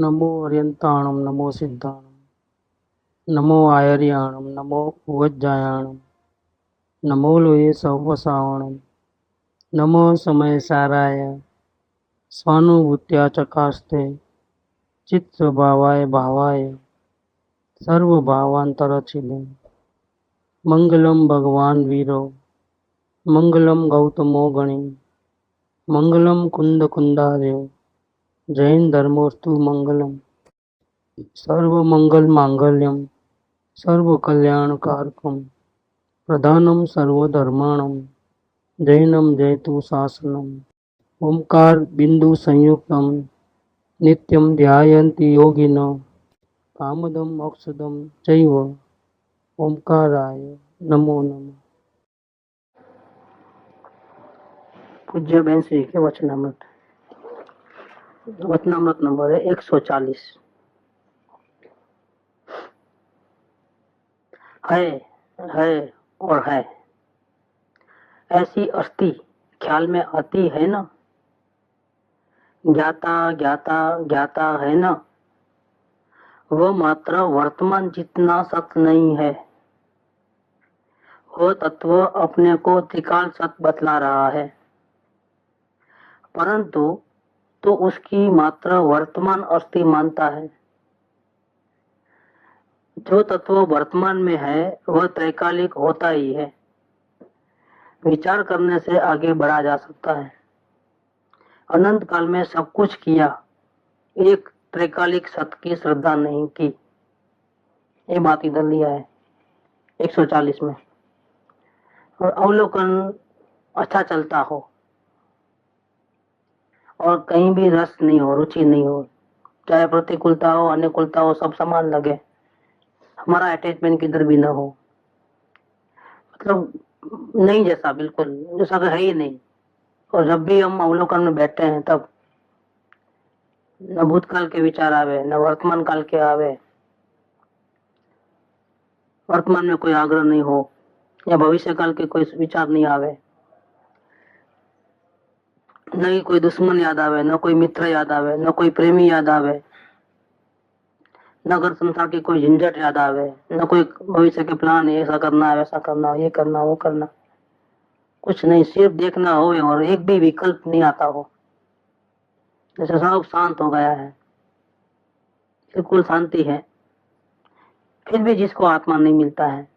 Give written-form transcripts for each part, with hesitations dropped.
नमो अर्यन्ताणं नमो सिद्धाणं नमो आयर्याणं नमो उवज्जायाणं नमो लोये सवसावणं नमो समयसाराय स्वानुभूत्या चकास्ते चित्स्वभावाय भावाय सर्वभावान्तरचिले मंगलम भगवान वीरो मंगलम गौतमो गणि मंगलम कुंद कुंदार्यो जैन धर्मोस्तु मंगलम सर्वमंगल मांगल्यम सर्वकल्याणकारकम प्रधानम सर्वधर्माणम जैनम जयतु शासनम ओंकार बिंदु संयुक्तम नित्यं ध्यायन्ति योगिनो कामदम मोक्षदम चैव ओंकाराय नमो नमः। पूज्य बहन श्री के वचनामृत नंबर है 140। है और है ऐसी अस्थि ख्याल में आती है ना, ज्ञाता ज्ञाता ज्ञाता है ना, वह मात्र वर्तमान जितना सत्य नहीं है। वह तत्व अपने को त्रिकाल सत्य बतला रहा है, परंतु तो उसकी मात्र वर्तमान अस्थि मानता है। जो तत्व वर्तमान में है वह त्रैकालिक होता ही है। विचार करने से आगे बढ़ा जा सकता है। अनंत काल में सब कुछ किया, एक त्रैकालिक सत्य की श्रद्धा नहीं की। ये बात इधर लिया है 140 में। और अवलोकन अच्छा चलता हो और कहीं भी रस नहीं हो, रुचि नहीं हो, चाहे प्रतिकूलता हो अनुकूलता हो, सब समान लगे, हमारा अटैचमेंट किधर भी ना हो, मतलब नहीं जैसा, बिल्कुल जैसा है ही नहीं। और जब भी हम अवलोकन में बैठते हैं तब न भूतकाल के विचार आवे, न वर्तमान काल के आवे, वर्तमान में कोई आग्रह नहीं हो या भविष्य काल के कोई विचार नहीं आवे, न ही कोई दुश्मन याद आवे, न कोई मित्र याद आवे, न कोई प्रेमी याद आवे, न घर संसार की कोई झंझट याद आवे, न कोई भविष्य के प्लान, ऐसा करना है वैसा करना, ये करना वो करना, कुछ नहीं, सिर्फ देखना हो और एक भी विकल्प नहीं आता हो, जैसे सब शांत हो गया है, बिल्कुल शांति है। फिर भी जिसको आत्मा नहीं मिलता है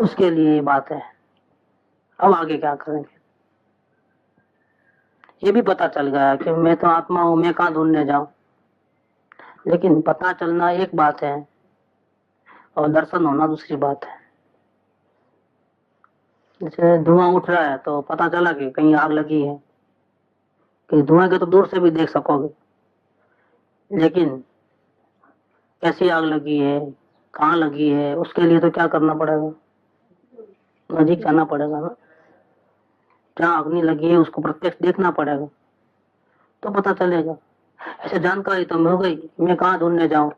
उसके लिए ये बात है। अब आगे क्या करेंगे? ये भी पता चल गया कि मैं तो आत्मा हूं, मैं कहाँ ढूंढने जाऊं। लेकिन पता चलना एक बात है और दर्शन होना दूसरी बात है। जैसे धुआं उठ रहा है तो पता चला कि कहीं आग लगी है, कि धुआं के तो दूर से भी देख सकोगे, लेकिन कैसी आग लगी है, कहाँ लगी है, उसके लिए तो क्या करना पड़ेगा, नजीक जाना पड़ेगा ना। जहाँ अग्नि लगी है उसको प्रत्यक्ष देखना पड़ेगा तो पता चलेगा। ऐसे जानकारी तो मिल गई, मैं कहाँ ढूंढने जाऊं,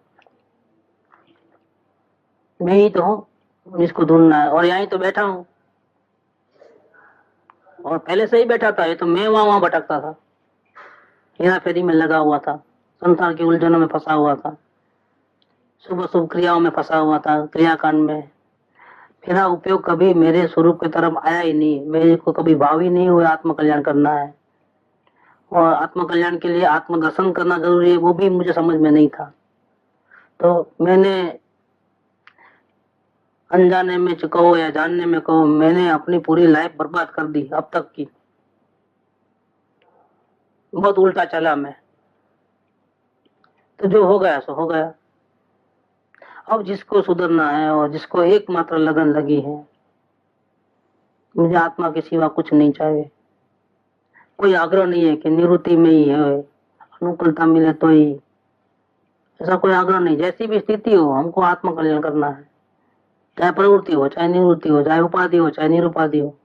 मैं ही तो हूँ जिसको ढूंढना है, और यहीं तो बैठा हूँ, और पहले से ही बैठा था। ये तो मैं वहां भटकता था, हेरा फेरी में लगा हुआ था, संसार की उलझनों में फंसा हुआ था, शुभ शुभ क्रियाओं में फंसा हुआ था, क्रियाकांड में। मेरा उपयोग कभी मेरे स्वरूप की तरफ आया ही नहीं, मेरे को कभी भाव ही नहीं हुआ आत्म कल्याण करना है, और आत्म कल्याण के लिए आत्म दर्शन करना जरूरी है, वो भी मुझे समझ में नहीं था। तो मैंने अनजाने में कहो या जानने में कहो, मैंने अपनी पूरी लाइफ बर्बाद कर दी अब तक की। बहुत उल्टा चला मैं, तो जो हो गया सो हो गया। अब जिसको सुधरना है और जिसको एकमात्र लगन लगी है, मुझे आत्मा के सिवा कुछ नहीं चाहिए। कोई आग्रह नहीं है कि निवृत्ति में ही है, अनुकूलता मिले तो ही, ऐसा कोई आग्रह नहीं। जैसी भी स्थिति हो हमको आत्म कल्याण करना है, चाहे प्रवृत्ति हो, चाहे निवृत्ति हो, चाहे उपाधि हो, चाहे निरुपाधि हो।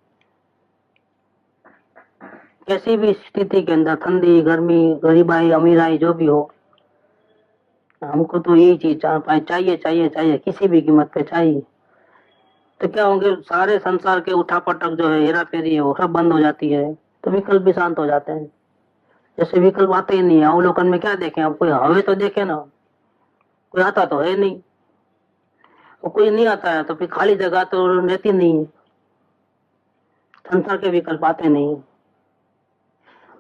कैसी भी स्थिति के अंदर, ठंडी गर्मी, गरीबाई अमीराई जो भी हो, हमको तो यही चीज चाहिए चाहिए चाहिए, किसी भी कीमत पे चाहिए। तो क्या होंगे, सारे संसार के उठापटक जो है, हेरा फेरी है, वो सब बंद हो जाती है, तो विकल्प भी शांत हो जाते हैं। जैसे विकल्प आते ही नहीं है, अवलोकन में क्या देखें, अब कोई हवे तो देखे ना, कोई आता तो है नहीं, और कोई नहीं आता है तो फिर खाली जगह तो रहती नहीं है, संसार के विकल्प आते नहीं,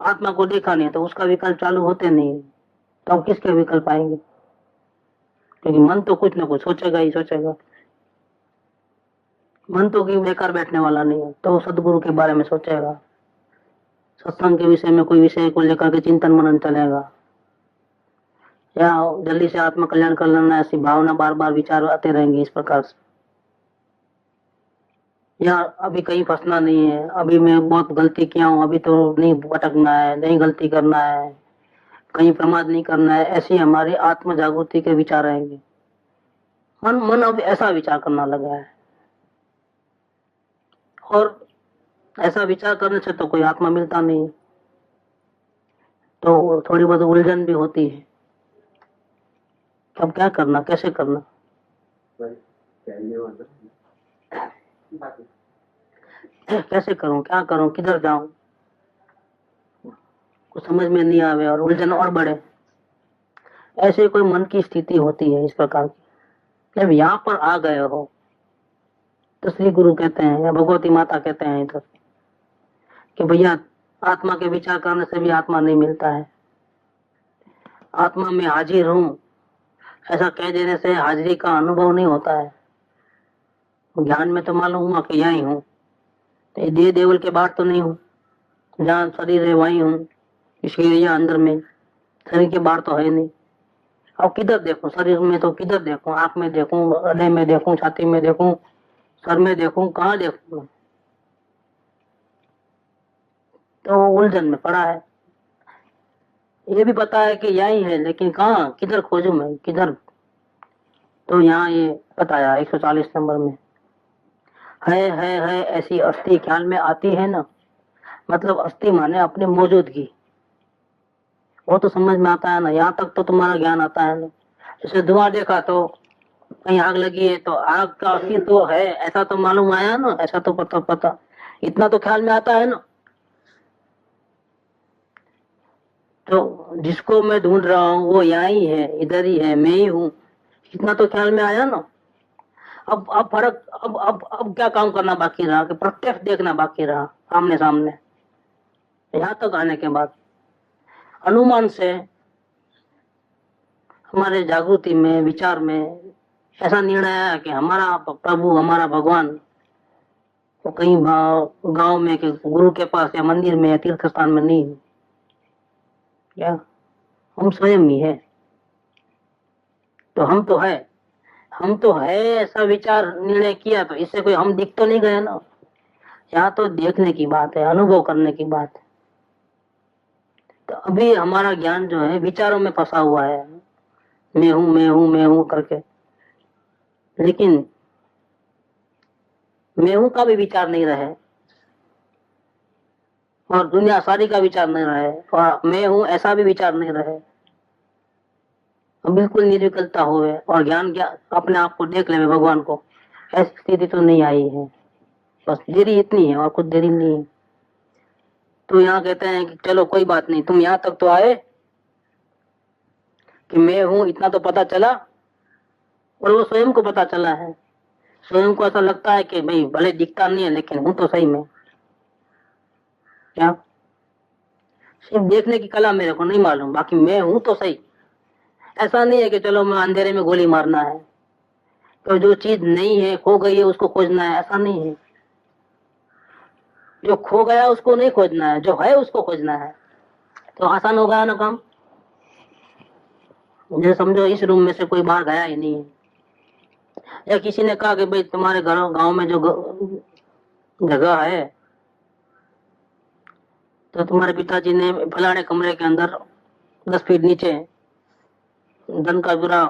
आत्मा को देखा नहीं तो उसका विकल्प चालू होते नहीं, तो अब किसके विकल्प आएंगे? क्योंकि मन तो कुछ ना कुछ सोचेगा ही सोचेगा, मन तो कहीं बेकार बैठने वाला नहीं है, तो सदगुरु के बारे में सोचेगा, सत्संग के विषय में कोई विषय को लेकर के चिंतन मनन चलेगा, या जल्दी से आत्म कल्याण कर लेना, ऐसी भावना बार बार विचार आते रहेंगे इस प्रकार से, या अभी कहीं फंसना नहीं है, अभी मैं बहुत गलती किया हूँ, अभी तो नहीं भटकना है, नहीं गलती करना है, कहीं प्रमाद नहीं करना है, ऐसी हमारी आत्म जागृति के विचार आएंगे। मन मन अब ऐसा विचार करना लगा है, और ऐसा विचार करने से तो कोई आत्मा मिलता नहीं, तो थोड़ी बहुत उलझन भी होती है, अब क्या करना, कैसे करना, कैसे करूं, क्या करूं, किधर जाऊं, कुछ समझ में नहीं आवे और उलझन और बढ़े। ऐसे कोई मन की स्थिति होती है इस प्रकार की। जब यहाँ पर आ गए हो तो श्री गुरु कहते हैं या भगवती माता कहते हैं इधर कि भैया आत्मा के विचार करने से भी आत्मा नहीं मिलता है, आत्मा में हाजिर हूँ ऐसा कह देने से हाजिरी का अनुभव नहीं होता है। ज्ञान में तो मालूम हुआ कि यही हूँ, तो देह देवल के बाहर तो नहीं हूँ, जहाँ शरीर है वही हूँ, इसके अंदर में, शरीर के बाहर तो है नहीं। अब किधर देखूं, शरीर में तो किधर देखूं, आंख में देखूं, हृदय में देखूं, छाती में देखूं, सर में देखूं, कहाँ देखूं, तो उलझन में पड़ा है। ये भी पता है कि यही है, लेकिन कहाँ, किधर खोजूं मैं, किधर? तो यहाँ ये बताया 140 नंबर में, है ऐसी अस्थि ख्याल में आती है ना, मतलब अस्थि माने अपनी मौजूदगी, वो तो समझ में आता है ना, यहाँ तक तो तुम्हारा ज्ञान आता है ना। जैसे धुआं देखा तो कहीं आग लगी है तो आग का अस्तित्व तो है ऐसा तो मालूम आया ना, ऐसा तो पता इतना तो ख्याल में आता है ना। तो जिसको मैं ढूंढ रहा हूँ वो यहाँ ही है, इधर ही है, मैं ही हूँ, इतना तो ख्याल में आया ना। अब फर्क, अब क्या काम करना बाकी रहा कि प्रत्यक्ष देखना बाकी रहा, आमने सामने। यहाँ तक आने के बाद अनुमान से हमारे जागृति में, विचार में ऐसा निर्णय आया कि हमारा प्रभु, हमारा भगवान वो कहीं गांव में कि गुरु के पास या मंदिर में या तीर्थ स्थान में नहीं, क्या हम स्वयं ही है। तो हम तो है ऐसा विचार निर्णय किया, तो इससे कोई हम दिख तो नहीं गए ना। यहाँ तो देखने की बात है, अनुभव करने की बात है। तो अभी हमारा ज्ञान जो है विचारों में फंसा हुआ है, मैं हूं मैं हूं मैं हूं करके, लेकिन मैं हूं का भी विचार नहीं रहे और दुनिया सारी का विचार नहीं रहे और मैं हूं ऐसा भी विचार नहीं रहे, बिल्कुल निर्विकल्पता होवे और ज्ञान अपने आप को देख ले भगवान को, ऐसी स्थिति तो नहीं आई है। बस देरी इतनी है और कुछ देरी नहीं है। तो यहाँ कहते हैं कि चलो कोई बात नहीं, तुम यहाँ तक तो आए कि मैं हूं इतना तो पता चला, और वो स्वयं को पता चला है। स्वयं को ऐसा लगता है कि भाई भले दिखता नहीं है लेकिन हूं तो सही में, क्या सिर्फ देखने की कला मेरे को नहीं मालूम, बाकी मैं हूं तो सही। ऐसा नहीं है कि चलो मैं अंधेरे में गोली मारना है, तो जो चीज नहीं है, खो गई है, उसको खोजना है, ऐसा नहीं है। जो खो गया उसको नहीं खोजना है, जो है उसको खोजना है, तो आसान हो गया ना काम। जैसे समझो इस रूम में से कोई बाहर गया ही नहीं है, या किसी ने कहा कि भाई तुम्हारे घर गांव में जो जगह है, तो तुम्हारे पिताजी ने फलाने कमरे के अंदर 10 फीट नीचे धन का बुरा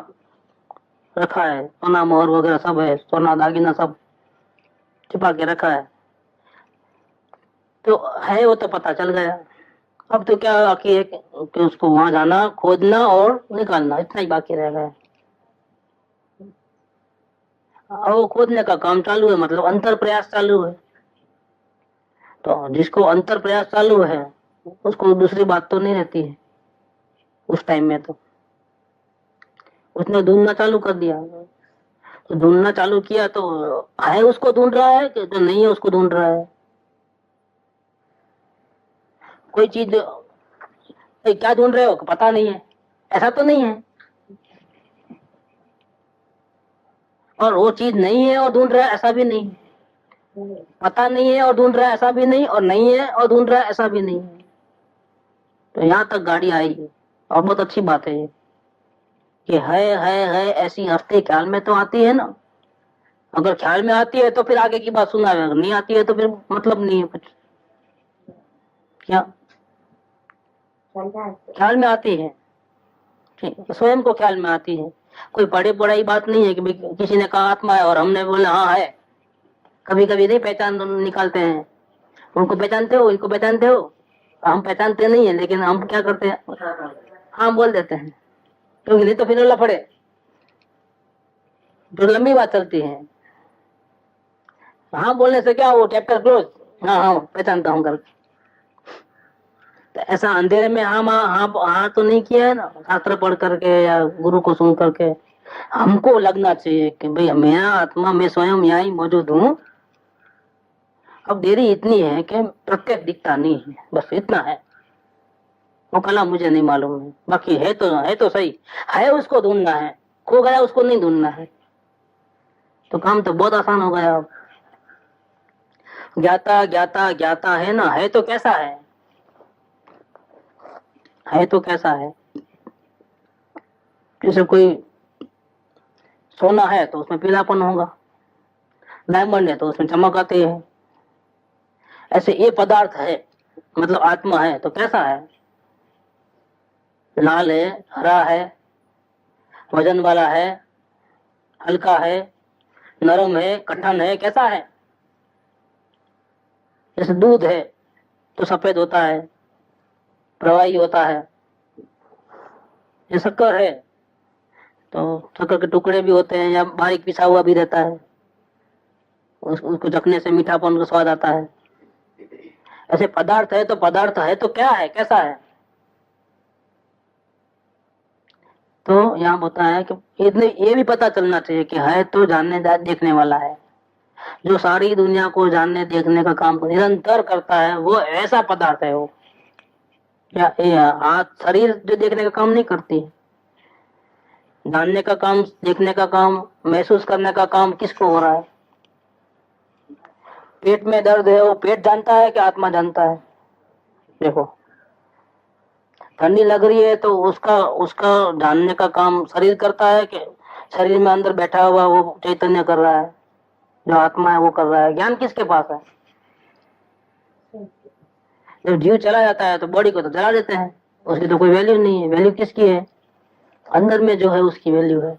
रखा है, सोना मोहर वगैरह सब है, सोना दागिना सब छिपा के रखा है, तो है वो तो पता चल गया। अब तो क्या बाकी है कि उसको वहां जाना, खोजना और निकालना, इतना ही बाकी रह गया। और वो खोदने का काम चालू है, मतलब अंतर प्रयास चालू है। तो जिसको अंतर प्रयास चालू है उसको दूसरी बात तो नहीं रहती है उस टाइम में। तो उसने ढूंढना चालू कर दिया, तो ढूंढना चालू किया तो है उसको ढूंढ रहा है कि जो नहीं है उसको ढूंढ रहा है। कोई चीज क्या ढूंढ रहे हो पता नहीं है, ऐसा तो नहीं है। और वो चीज नहीं है और ढूंढ रहा है, ऐसा भी नहीं है। पता नहीं है और ढूंढ रहा है, ऐसा भी नहीं। और नहीं है और ढूंढ रहा है, ऐसा भी नहीं है। तो यहाँ तक गाड़ी आई है। और बहुत अच्छी बात है ये कि है ऐसी हफ्ते ख्याल में तो आती है ना। अगर ख्याल में आती है तो फिर आगे की बात सुना, अगर नहीं आती है तो फिर मतलब नहीं है कुछ। क्या ख्याल में आती है, स्वयं को ख्याल में आती है। कोई पढ़े पढ़ाई बात नहीं है कि किसी ने कहा आत्मा है और हमने बोला हाँ है। कभी कभी नहीं पहचान निकालते हैं। उनको पहचानते हो, इनको पहचानते हो। हम पहचानते नहीं है, लेकिन हम क्या करते हैं, हाँ बोल देते हैं, क्योंकि नहीं तो फिर लफड़े, जो लंबी बात चलती है। हाँ बोलने से क्या वो चैप्टर क्लोज, हाँ हाँ पहचानता हूँ करके। तो ऐसा अंधेरे में हाँ हाँ हाँ तो नहीं किया है ना, शास्त्र पढ़ करके या गुरु को सुन करके। हमको लगना चाहिए कि भाई मेरा आत्मा, मैं स्वयं यहाँ ही मौजूद हूँ। अब देरी इतनी है कि प्रत्यक्ष दिखता नहीं है, बस इतना है। वो कला मुझे नहीं मालूम है, बाकी है तो सही है। उसको ढूंढना है, खो गया उसको नहीं ढूंढना है, तो काम तो बहुत आसान हो गया। अब ज्ञाता ज्ञाता ज्ञाता है ना, है तो कैसा है तो कैसा है। जैसे कोई सोना है तो उसमें पीलापन होगा, डायमंड है तो उसमें चमक आती है। ऐसे ये पदार्थ है, मतलब आत्मा है तो कैसा है, लाल है, हरा है, वजन वाला है, हल्का है, नरम है, कठिन है, कैसा है। जैसे दूध है तो सफेद होता है, प्रवाही होता है। ये शक्कर है तो शक्कर के टुकड़े भी होते हैं, या बारीक पिसा हुआ भी रहता है। उसको चखने से मीठापन का स्वाद आता है। ऐसे पदार्थ है तो क्या है, कैसा है। तो यहाँ बताया कि इतने ये भी पता चलना चाहिए कि है तो जानने देखने वाला है, जो सारी दुनिया को जानने देखने का काम निरंतर करता है, वो ऐसा पदार्थ है। वो या हाथ शरीर जो देखने का काम नहीं करती, जानने का काम, देखने का काम, महसूस करने का काम किसको हो रहा है। पेट में दर्द है, वो पेट जानता है कि आत्मा जानता है। देखो ठंडी लग रही है तो उसका उसका जानने का काम शरीर करता है कि शरीर में अंदर बैठा हुआ वो चैतन्य कर रहा है, जो आत्मा है वो कर रहा है। ज्ञान किसके पास है। जब जीव चला जाता है तो बॉडी को तो जला देते हैं, उसकी तो कोई वैल्यू नहीं है। वैल्यू किसकी है, अंदर में जो है उसकी वैल्यू है,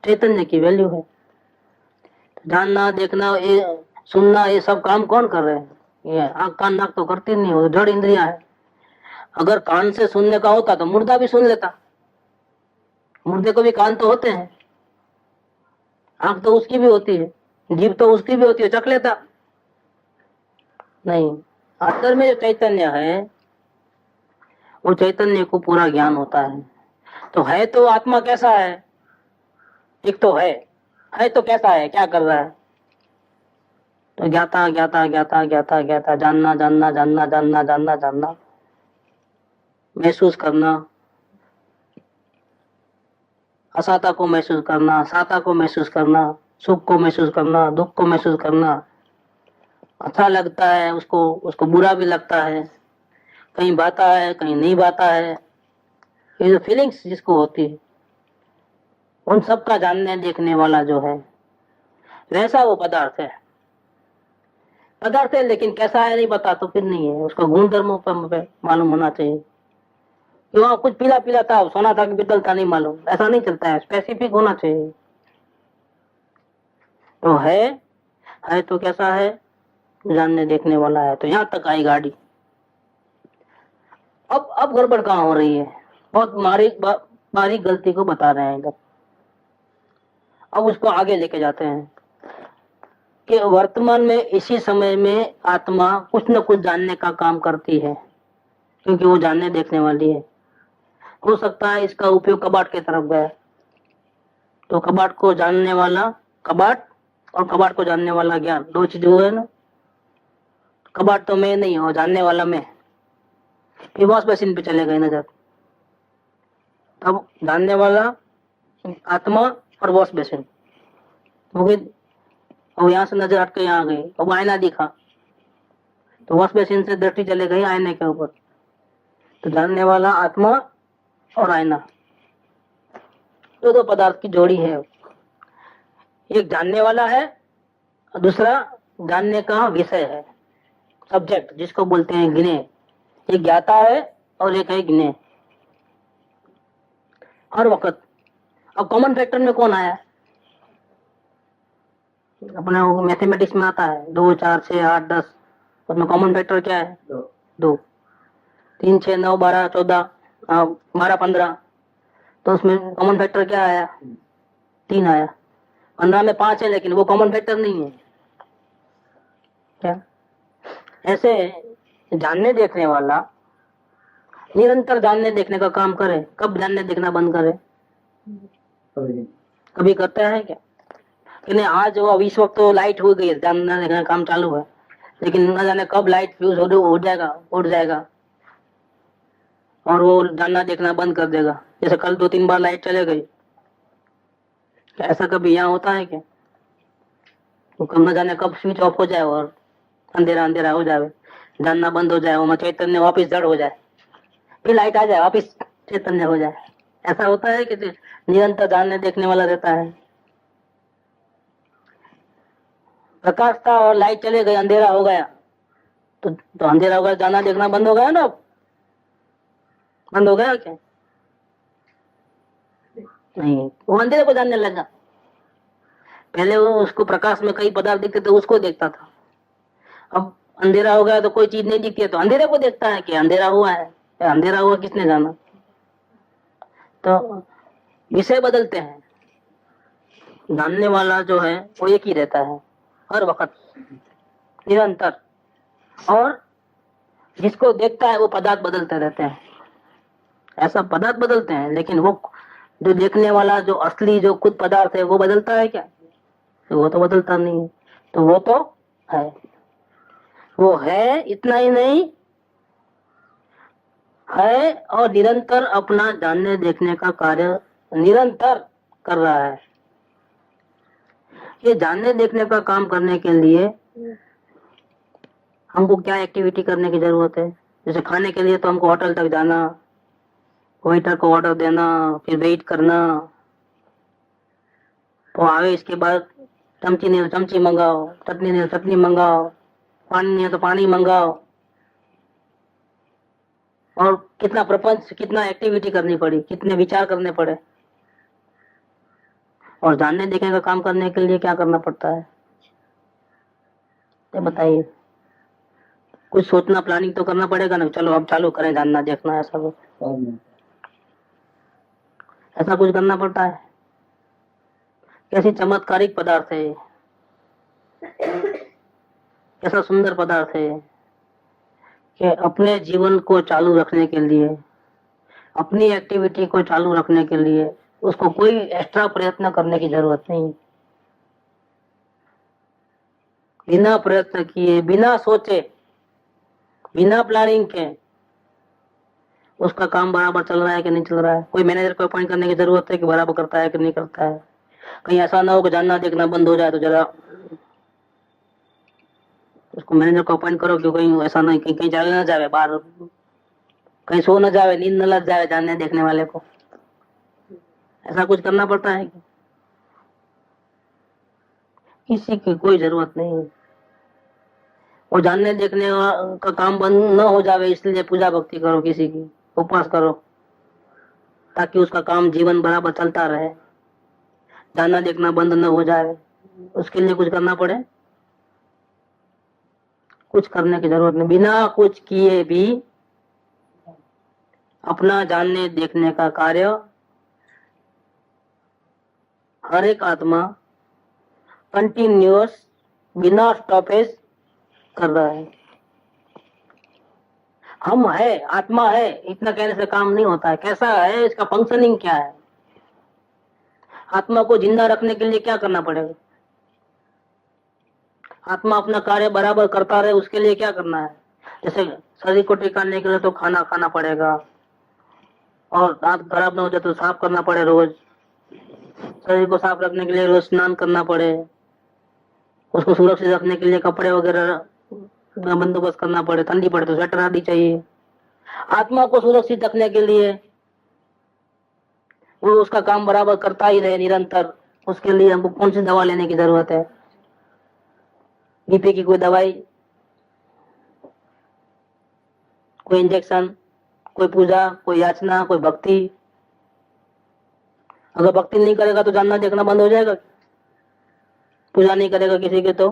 चैतन्य की वैल्यू है। तो जानना, देखना, ये सुनना, ये सब काम कौन कर रहे हैं। ये आंख कान नाक तो करती नहीं, वो जड़ इंद्रिया है। अगर कान से सुनने का होता तो मुर्दा भी सुन लेता, मुर्दे को भी कान तो होते हैं, आंख तो उसकी भी होती है, जीभ तो उसकी भी होती है, चख लेता। नहीं, अंदर में जो चैतन्य है वो चैतन्य को पूरा ज्ञान होता है। तो है तो आत्मा कैसा है, एक तो है तो कैसा है, क्या कर रहा है। तो ज्ञाता ज्ञाता ज्ञाता ज्ञाता ज्ञाता, जानना जानना जानना जानना जानना जानना, महसूस करना, असाता को महसूस करना, साता को महसूस करना, सुख को महसूस करना, दुख को महसूस करना। अच्छा लगता है उसको, उसको बुरा भी लगता है, कहीं बाता है कहीं नहीं बाता है। ये जो फीलिंग्स जिसको होती है, उन सब का जानने देखने वाला जो है, वैसा वो पदार्थ है। पदार्थ है लेकिन कैसा है नहीं पता, तो फिर नहीं है। उसका गुण धर्मों पर मालूम होना चाहिए कि वहाँ कुछ पीला पीला था, सोना था कि पितल था, नहीं मालूम, ऐसा नहीं चलता है। स्पेसिफिक होना चाहिए। तो है तो कैसा है, जानने देखने वाला है। तो यहाँ तक आई गाड़ी। अब गड़बड़ कहाँ हो रही है, बहुत बारीक गलती को बता रहे हैं इधर। अब उसको आगे लेके जाते हैं कि वर्तमान में इसी समय में आत्मा कुछ न कुछ जानने का काम करती है। क्योंकि वो जानने देखने वाली है। हो सकता है इसका उपयोग कबाट की तरफ गया, तो कबाट को जानने वाला कबाट और कबाट को जानने वाला ज्ञान, दो चीज वो है ना। कबाट तो मैं नहीं हूँ, जानने वाला मैं। फिर वॉश बेसिन पे चले गए नजर, तब जानने वाला आत्मा और वॉश बेसिन हो गई। और यहाँ से नजर हट के यहाँ गई, अब आईना दिखा, तो वॉश बेसिन से दृष्टि चले गई आईने के ऊपर। तो जानने वाला आत्मा और आईना, दो पदार्थ की जोड़ी है। एक जानने वाला है और दूसरा जानने का विषय है, सब्जेक्ट जिसको बोलते हैं गिने। एक ज्ञाता है और एक है गिने। हर वक्त अब कॉमन फैक्टर में कौन आया? अपने मैथमेटिक्स में आता है 2 4 6 8 10, उसमें कॉमन फैक्टर क्या है? 2। 3 6 9 12 14 12 15, तो उसमें कॉमन फैक्टर क्या आया? 3 आया। 15 में 5 है, लेकिन वो कॉमन फैक्टर नहीं है क्या? ऐसे जानने देखने वाला निरंतर जानने देखने का काम करे, कब जानने देखना बंद करे? कभी करता है क्या? कि नहीं, आज वो इस वक्त तो लाइट हो गई है, जानना देखने का काम चालू है, लेकिन न जाने कब लाइट फ्यूज हो जाएगा, उड़ जाएगा और वो जानना देखना बंद कर देगा। जैसे कल 2-3 बार लाइट चले गई, ऐसा कभी यहाँ होता है क्या? तो कब न जाने कब स्विच ऑफ हो जाए और अंधेरा अंधेरा हो जाए, जानना बंद हो जाए, वो चैतन्य वापिस जड़ हो जाए, फिर लाइट आ जाए, वापिस चैतन्य हो जाए। ऐसा होता है कि निरंतर जानने देखने वाला रहता है। प्रकाश था और लाइट चले गई, अंधेरा हो गया, तो अंधेरा हो गया, जानना देखना बंद हो गया ना? बंद हो गया क्या? नहीं, वो अंधेरे को जानने लगा। पहले वो उसको प्रकाश में कई पदार्थ दिखते थे, उसको देखता था। अब अंधेरा हो गया तो कोई चीज नहीं दिखती है, तो अंधेरे को देखता है कि अंधेरा हुआ है। अंधेरा हुआ किसने जाना? तो विषय बदलते हैं, जानने वाला जो है वो एक ही रहता है हर वक्त निरंतर, और जिसको देखता है वो पदार्थ बदलते रहते हैं। ऐसा पदार्थ बदलते हैं, लेकिन वो जो देखने वाला जो असली जो खुद पदार्थ है वो बदलता है क्या? तो वो तो बदलता नहीं है। तो वो तो है, वो है, इतना ही नहीं है, और निरंतर अपना जानने देखने का कार्य निरंतर कर रहा है। ये जानने देखने का काम करने के लिए हमको क्या एक्टिविटी करने की जरूरत है? जैसे खाने के लिए तो हमको होटल तक जाना, वेटर को ऑर्डर देना, फिर वेट करना, तो आवे इसके बाद चमची नहीं तो चमची मंगाओ, चटनी नहीं तो चटनी मंगाओ, पानी नहीं है तो पानी मंगाओ, और कितना प्रपंच, कितना एक्टिविटी करनी पड़ी, कितने विचार करने पड़े। और जानने देखने का काम करने के लिए क्या करना पड़ता है? ये बताइए। कुछ सोचना, प्लानिंग तो करना पड़ेगा ना, चलो अब चालू करें जानना देखना, ऐसा कुछ करना पड़ता है। कैसी चमत्कारिक पदार्थ है, कैसा सुंदर पदार्थ है कि अपने जीवन को चालू रखने के लिए, अपनी एक्टिविटी को चालू रखने के लिए उसको कोई एक्स्ट्रा प्रयत्न करने की जरूरत नहीं। बिना प्रयत्न किए, बिना सोचे, बिना प्लानिंग के उसका काम बराबर चल रहा है कि नहीं चल रहा है। कोई मैनेजर को अपॉइंट करने की जरूरत है कि बराबर करता है कि नहीं करता है। कहीं ऐसा ना हो कि जानना देखना बंद हो जाए, तो जरा उसको मैनेजर को अपॉइंट करो कि कहीं ऐसा नहीं, कहीं चले ना जाए बाहर, कहीं सो न जाए, नींद न लग जाए जानने देखने वाले को। ऐसा कुछ करना पड़ता है कि किसी की कोई जरूरत नहीं है। और जानने देखने का काम बंद न हो जावे, इसलिए पूजा भक्ति करो, किसी की उपवास करो, ताकि उसका काम जीवन बराबर चलता रहे, जानना देखना बंद न हो जाए। उसके लिए कुछ करना पड़े? कुछ करने की जरूरत नहीं। बिना कुछ किए भी अपना जानने देखने का कार्य हर एक आत्मा कंटिन्यूअस बिना स्टॉपेज कर रहा है। हम है, आत्मा है, इतना कहने से काम नहीं होता है। कैसा है, इसका फंक्शनिंग क्या है। आत्मा को जिंदा रखने के लिए क्या करना पड़ेगा। आत्मा अपना कार्य बराबर करता रहे, उसके लिए क्या करना है। जैसे शरीर को टिकाने के लिए तो खाना खाना पड़ेगा, और दांत खराब ना हो जाए तो साफ करना पड़े रोज। शरीर को साफ रखने के लिए रोज स्नान करना पड़े। उसको सुरक्षित रखने के लिए कपड़े वगैरह का बंदोबस्त करना पड़े, ठंडी पड़े तो स्वेटर आदि चाहिए। आत्मा को सुरक्षित रखने के लिए वो उसका काम बराबर करता ही रहे निरंतर, उसके लिए हमको कौन सी दवा लेने की जरूरत है। बीपी की कोई दवाई, कोई इंजेक्शन, कोई पूजा, कोई याचना, कोई भक्ति। अगर भक्ति नहीं करेगा तो जानना देखना बंद हो जाएगा। पूजा नहीं करेगा किसी के तो,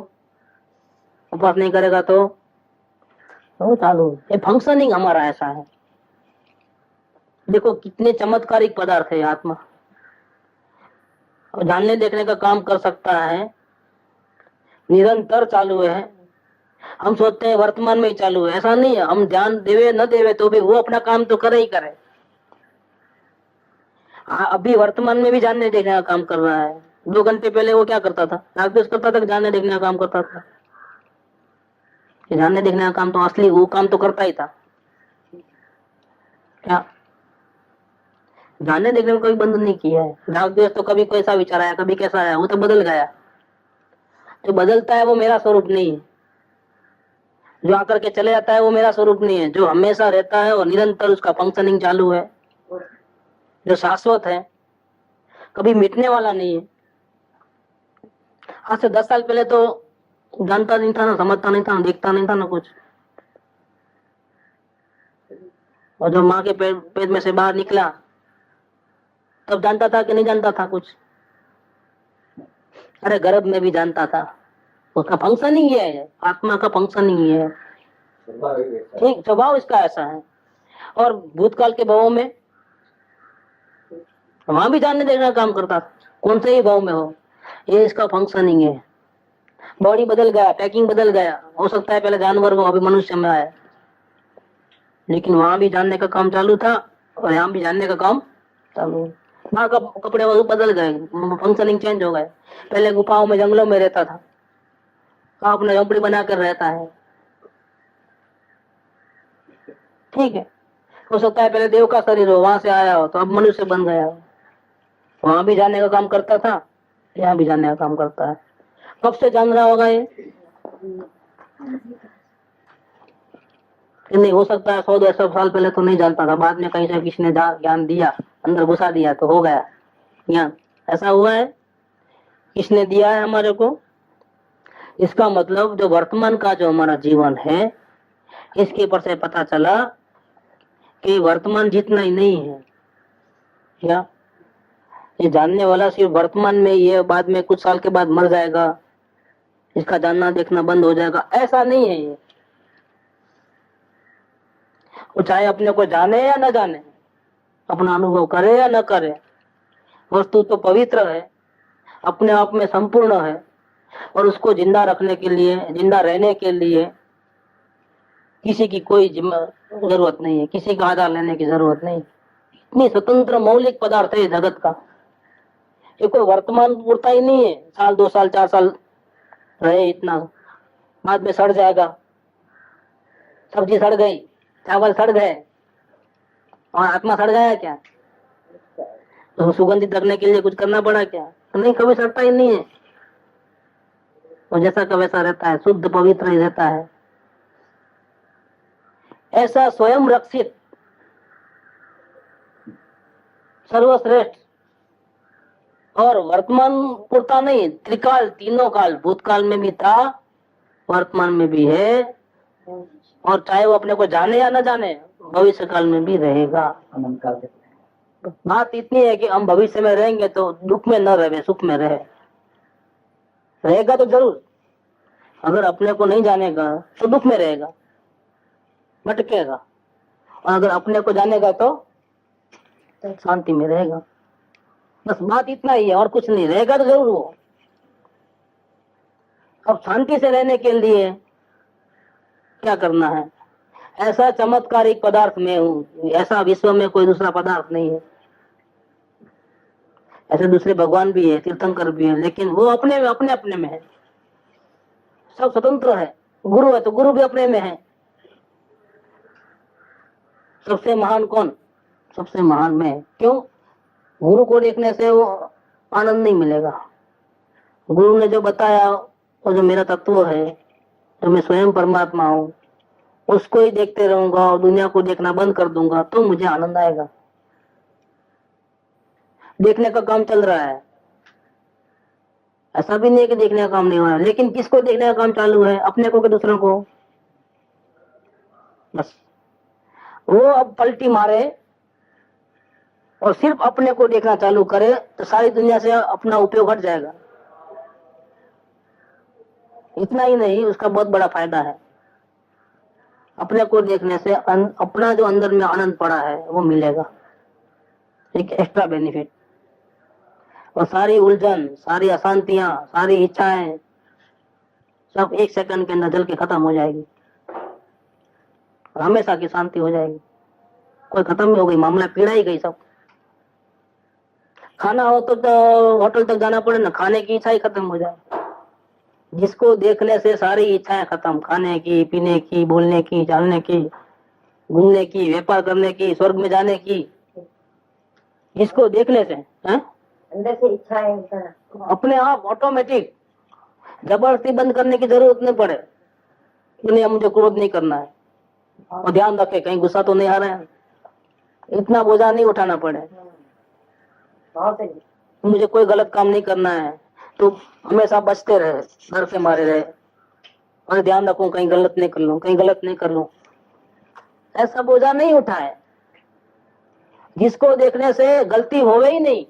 उपवास नहीं करेगा तो चालू। ये फंक्शनिंग हमारा ऐसा है। देखो कितने चमत्कारिक पदार्थ है आत्मा, और जानने देखने का काम कर सकता है, निरंतर चालू है। हम सोचते हैं वर्तमान में ही चालू है, ऐसा नहीं है। हम ध्यान देवे न देवे तो भी वो अपना काम तो करे ही करे। अभी वर्तमान में भी जानने देखने का काम कर रहा है। 2 घंटे पहले वो क्या करता था, राग करता था, जानने देखने का काम करता था। जानने देखने का काम तो असली वो काम तो करता ही था। क्या जानने देखने में कोई बंद नहीं किया है। राग तो कभी कैसा विचार आया, कभी कैसा आया, वो तो बदल गया। जो बदलता है वो मेरा स्वरूप नहीं है। जो आकर के चले जाता है वो मेरा स्वरूप नहीं है। जो हमेशा रहता है और निरंतर उसका फंक्शनिंग चालू है, जो शाश्वत है, कभी मिटने वाला नहीं है। आज से 10 साल पहले तो जानता नहीं था ना, समझता नहीं था ना, देखता नहीं था ना कुछ। और जब माँ के पेट में से बाहर निकला तब जानता था कि नहीं जानता था कुछ। अरे गर्भ में भी जानता था। उसका फंक्शन ही है, आत्मा का फंक्शन ही है। ठीक स्वभाव इसका ऐसा है। और भूतकाल के भावों में वहां भी जानने देखने का काम करता था, कौन से ही भाव में हो। ये इसका फंक्शनिंग है। बॉडी बदल गया, पैकिंग बदल गया, हो सकता है पहले जानवर को, अभी मनुष्य में आया, लेकिन वहां भी जानने का काम चालू था और यहाँ भी जानने का काम चालू है। वहां का कपड़े बदल गए, फंक्शनिंग चेंज हो गए। पहले गुफाओं में जंगलों में रहता था, अपना झोपड़ी बनाकर रहता है। ठीक है, हो सकता है पहले देव का शरीर हो, वहां से आया हो तो अब मनुष्य बन गया हो। वहां भी जानने का काम करता था, यहाँ भी जानने का काम करता है। कब से जान रहा होगा ये नहीं। हो सकता है 100-200 साल पहले तो नहीं जानता था, बाद में कहीं से किसी ने ज्ञान दिया, अंदर घुसा दिया तो हो गया ज्ञान। ऐसा हुआ है, किसने दिया है हमारे को। इसका मतलब जो वर्तमान का जो हमारा जीवन है, इसके पर से पता चला कि वर्तमान जितना ही नहीं है। क्या ये जानने वाला सिर्फ वर्तमान में ही है, बाद में कुछ साल के बाद मर जाएगा, इसका जानना देखना बंद हो जाएगा, ऐसा नहीं है ये। वो चाहे अपने को जाने या न जाने, अपना अनुभव करे या न करे, वस्तु तो पवित्र है, अपने आप में संपूर्ण है। और उसको जिंदा रखने के लिए, जिंदा रहने के लिए किसी की कोई जरूरत नहीं है, किसी का आधार लेने की जरूरत नहीं। इतनी स्वतंत्र मौलिक पदार्थ है जगत का। ये कोई वर्तमान पूरता ही नहीं है, साल 2 साल 4 साल रहे इतना, बाद में सड़ जाएगा। सब्जी सड़ गई, चावल सड़ गए, और आत्मा सड़ गया क्या। तो सुगंधित रखने के लिए कुछ करना पड़ा क्या। तो नहीं, कभी सड़ता ही नहीं है। वो जैसा का वैसा रहता है, शुद्ध पवित्र ही रहता है। ऐसा स्वयं रक्षित सर्वश्रेष्ठ और वर्तमान पूर्ता नहीं, त्रिकाल, तीनों काल, भूतकाल में भी था, वर्तमान में भी है, और चाहे वो अपने को जाने या न जाने भविष्य काल में भी रहेगा। बात इतनी है कि हम भविष्य में रहेंगे तो दुख में न रहे, सुख में रहेगा तो जरूर। अगर अपने को नहीं जानेगा तो दुख में रहेगा, भटकेगा, और अगर अपने को जानेगा तो शांति में रहेगा। बस बात इतना ही है, और कुछ नहीं। रहेगा तो जरूर वो। अब शांति से रहने के लिए क्या करना है, ऐसा चमत्कारिक पदार्थ मैं हूँ, ऐसा विश्व में कोई दूसरा पदार्थ नहीं है। ऐसे दूसरे भगवान भी है, तीर्थंकर भी है, लेकिन वो अपने अपने में है, सब स्वतंत्र है। गुरु है तो गुरु भी अपने में है। सबसे महान कौन? सबसे महान मैं। क्यों? गुरु को देखने से वो आनंद नहीं मिलेगा। गुरु ने जो बताया, वो जो मेरा तत्व है, जो मैं स्वयं परमात्मा हूँ, उसको ही देखते रहूंगा और दुनिया को देखना बंद कर दूंगा तो मुझे आनंद आएगा। देखने का काम चल रहा है, ऐसा भी नहीं कि देखने का काम नहीं हो रहा है, लेकिन किसको देखने का काम चालू है? अपने को कि दूसरों को? बस वो अब पलटी मारे और सिर्फ अपने को देखना चालू करे तो सारी दुनिया से अपना उपयोग हट जाएगा। इतना ही नहीं, उसका बहुत बड़ा फायदा है। अपने को देखने से अपना जो अंदर में आनंद पड़ा है वो मिलेगा, एक एक्स्ट्रा बेनिफिट। और सारी उलझन, सारी अशांतियां, सारी इच्छाएं सब एक सेकंड के अंदर जल के खत्म हो जाएगी और हमेशा की शांति हो जाएगी। कोई खत्म ही हो गई, मामला पीड़ा ही गई सब। खाना हो तो होटल तक जाना पड़े ना, खाने की इच्छा ही खत्म हो जाए। जिसको देखने से सारी इच्छाएं खत्म, खाने की, पीने की, बोलने की, चलने की, घूमने की, व्यापार करने की, स्वर्ग में जाने की, जिसको देखने से अंदर से इच्छाएं अपने आप ऑटोमेटिक, जबरदस्ती बंद करने की जरूरत नहीं पड़े कि नहीं मुझे क्रोध नहीं करना है, और ध्यान रखे कहीं गुस्सा तो नहीं आ रहा है, इतना बोझा नहीं उठाना पड़े। मुझे कोई गलत काम नहीं करना है तो हमेशा बचते रहे, डर से मारे रहे, और ध्यान रखूं कहीं गलत नहीं कर लूं, कहीं गलत नहीं कर लूं, ऐसा बोझा नहीं उठाए। जिसको देखने से गलती होवे ही नहीं,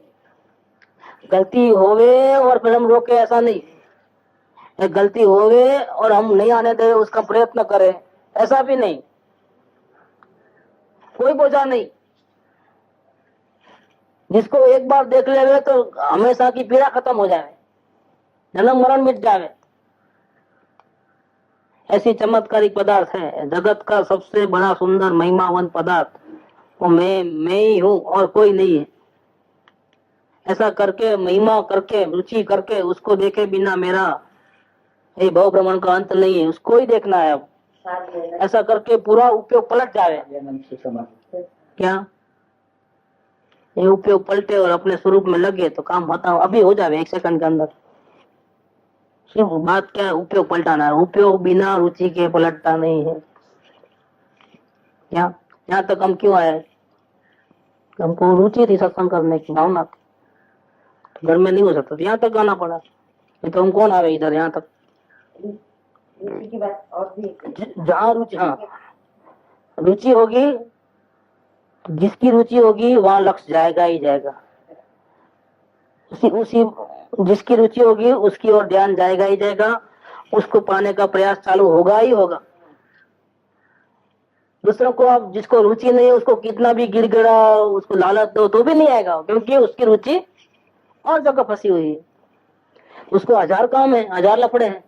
गलती होवे और फिर हम रोके, ऐसा नहीं। एक गलती होवे और हम नहीं आने दे, उसका प्रयत्न करें, ऐसा भी नहीं। कोई बोझा नहीं। जिसको एक बार देख ले तो हमेशा की पीड़ा खत्म हो जाए, जन्म मरण मिट जाए। ऐसी चमत्कारिक पदार्थ है, जगत का सबसे बड़ा सुंदर महिमावंत पदार्थ वो मैं ही हूँ और कोई नहीं है। ऐसा करके, महिमा करके, रुचि करके, उसको देखे बिना मेरा ये भव भ्रमण का अंत नहीं है, उसको ही देखना है। अब ऐसा करके पूरा उपयोग पलट जाए। क्या ये उपयोग पलटे और अपने स्वरूप में लगे तो काम होता अभी हो जाए, एक सेकंड के अंदर। सिर्फ बात क्या है, उपयोग पलटाना है। उपयोग बिना रुचि के पलटता नहीं है। क्या यहाँ तक हम क्यों आए? हमको रुचि थी सत्संग करने की, भावना थी, तो घर में नहीं हो सकता, यहाँ तक आना पड़ा। नहीं तो हम कौन आवे इधर, यहाँ तक। रुचि की बात और भी, जहाँ रुचि, हाँ रुचि होगी, जिसकी रुचि होगी वहां लक्ष्य जाएगा ही जाएगा। उसी जिसकी रुचि होगी उसकी ओर ध्यान जाएगा ही जाएगा, उसको पाने का प्रयास चालू होगा ही होगा। दूसरों को आप, जिसको रुचि नहीं है, उसको कितना भी गिड़गिड़ा, उसको लालच दो तो भी नहीं आएगा, क्योंकि उसकी रुचि और जगह फंसी हुई है। उसको हजार काम है, हजार लफड़े हैं।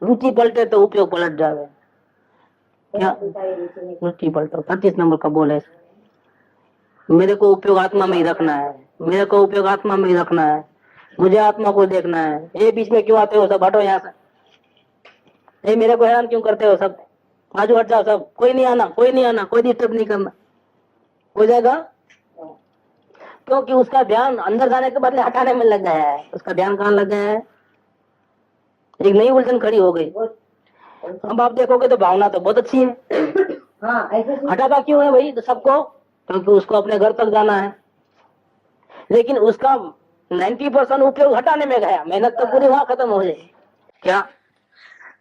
रुचि पलटे तो उपयोग पलट जाए। क्या रुचि पलटो, 35 नंबर का बोल है। मेरे को उपयोग आत्मा में ही रखना है, मेरे को उपयोग आत्मा में ही रखना है, मुझे आत्मा को देखना है। ये बीच में क्यों आते हो सब, हटो यहाँ से। ये मेरे को हैरान क्यों करते हो सब, आजू हट जाओ सब, कोई नहीं आना, कोई नहीं आना, कोई डिस्टर्ब नहीं करना। हो जाएगा, क्योंकि उसका ध्यान अंदर जाने के बदले हटाने में लग गया है। उसका ध्यान कहाँ लग गया है? एक नई उलझन खड़ी हो गई। अब आप देखोगे तो भावना तो बहुत अच्छी है, हाँ, हटाता क्यों है भाई तो सबको? क्योंकि उसको अपने घर तक जाना है, लेकिन उसका 90% उपयोग हटाने में गया, मेहनत तो पूरी वहां खत्म हो जाए। क्या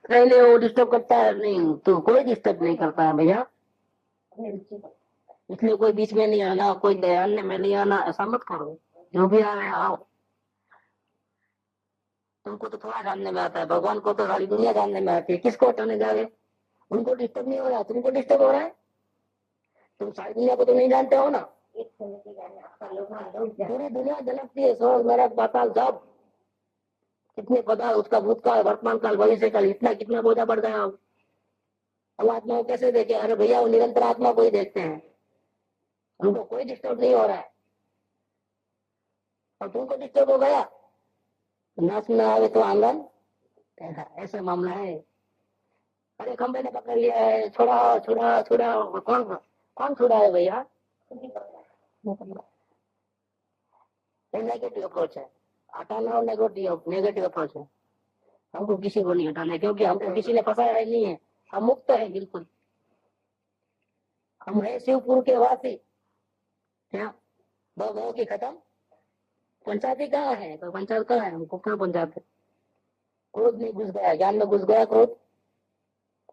नहीं वो डिस्टर्ब करता है? नहीं, तो कोई डिस्टर्ब नहीं करता है भैया, इसलिए कोई बीच में नहीं आना, कोई ध्यान में नहीं आना, ऐसा मत करो। जो भी आए आओ, तुमको तो थोड़ा जानने में आता है, भगवान को तो सारी दुनिया जानने में आती है। किसको हटाने जा रहे? उनको डिस्टर्ब नहीं हो रहा, तुमको डिस्टर्ब हो रहा है। तुम सारी दुनिया को तो नहीं जानते हो ना। पूरी दुनिया जनकती है, स्वर्ग नरक पाताल सब, कितने पदार्थ, उसका भूतकाल, वर्तमान काल, भविष्य काल, इतना कितना बोझा बढ़ गया। हम आत्मा को कैसे देखें? अरे भैया वो निरंतर आत्मा को ही देखते हैं, उनको कोई डिस्टर्ब नहीं हो रहा है। और तुमको डिस्टर्ब हो गया, नस न आवे तो आंगन, ऐसा मामला है। अरे खंबे ने पकड़ लिया है, छुड़ाओ छुड़ाओ छुड़ाओ। कौन कौन छुड़ा है भैया? नेगेटिव अप्रोच है, हटाना और नेगेटिव अप्रोच है। हमको किसी को नहीं हटाना, क्योंकि हमको किसी ने फंसाया ही नहीं है। हम मुक्त है बिल्कुल, हम है शिवपुर के वासी। क्या दो की खत्म, पंचायती कहाँ है? तो पंचायत कहाँ है? हमको क्या पंचायत है? क्रोध नहीं घुस गया, ज्ञान में घुस गया क्रोध,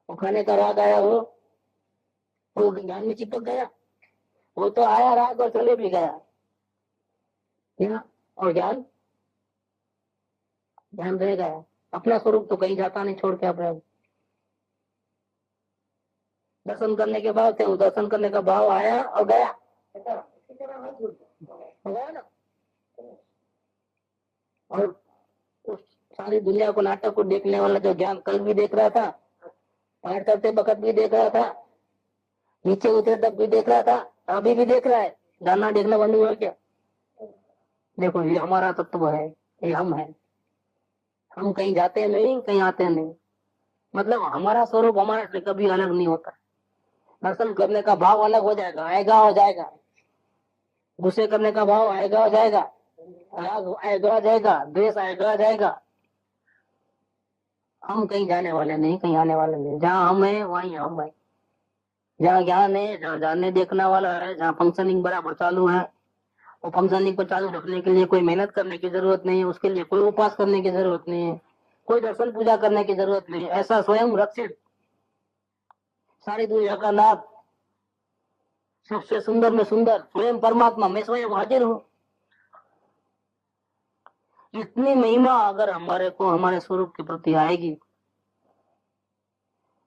वो खाने का राग आया, वो ज्ञान में चिपक गया। वो तो आया राग और चले भी गया। क्या? और ज्ञान, ज्ञान रह गया। अपना स्वरूप तो कहीं जाता नहीं छोड़ के। अपने दर्शन करने के बाद थे, वो दर्शन करने का भाव आया और गया, हो गया ना। और उस सारी दुनिया को, नाटक को देखने वाला जो ज्ञान कल भी देख रहा था, पार करते वक्त भी देख रहा था, नीचे उतरे तब भी देख रहा था, अभी भी देख रहा है। जानना देखना बंद हुआ क्या? देखो ये हमारा तत्व है, ये हम है। हम कहीं जाते नहीं, कहीं आते नहीं। मतलब हमारा स्वरूप हमारे से कभी अलग नहीं होता। दर्शन करने का भाव अलग हो जाएगा, आएगा हो जाएगा। गुस्से करने का भाव आएगा हो जाएगा, राग आएगा हो जाएगा, द्वेष आएगा हो जाएगा। हम कहीं जाने वाले नहीं, कहीं आने वाले नहीं। जहाँ हम है वहीं हम है। जहाँ ज्ञान है, जहाँ जानने देखने वाला है, जहाँ फंक्शनिंग बराबर चालू है, वो फंक्शनिंग को चालू रखने के लिए कोई मेहनत करने की जरूरत नहीं है, उसके लिए कोई उपास करने की जरूरत नहीं है, कोई दर्शन पूजा करने की जरूरत नहीं है। ऐसा स्वयं रक्षित, सारी दुनिया का नाथ, सबसे सुंदर में सुंदर स्वयं परमात्मा, मैं स्वयं हाजिर हूँ। इतनी महिमा अगर हमारे को हमारे स्वरूप के प्रति आएगी,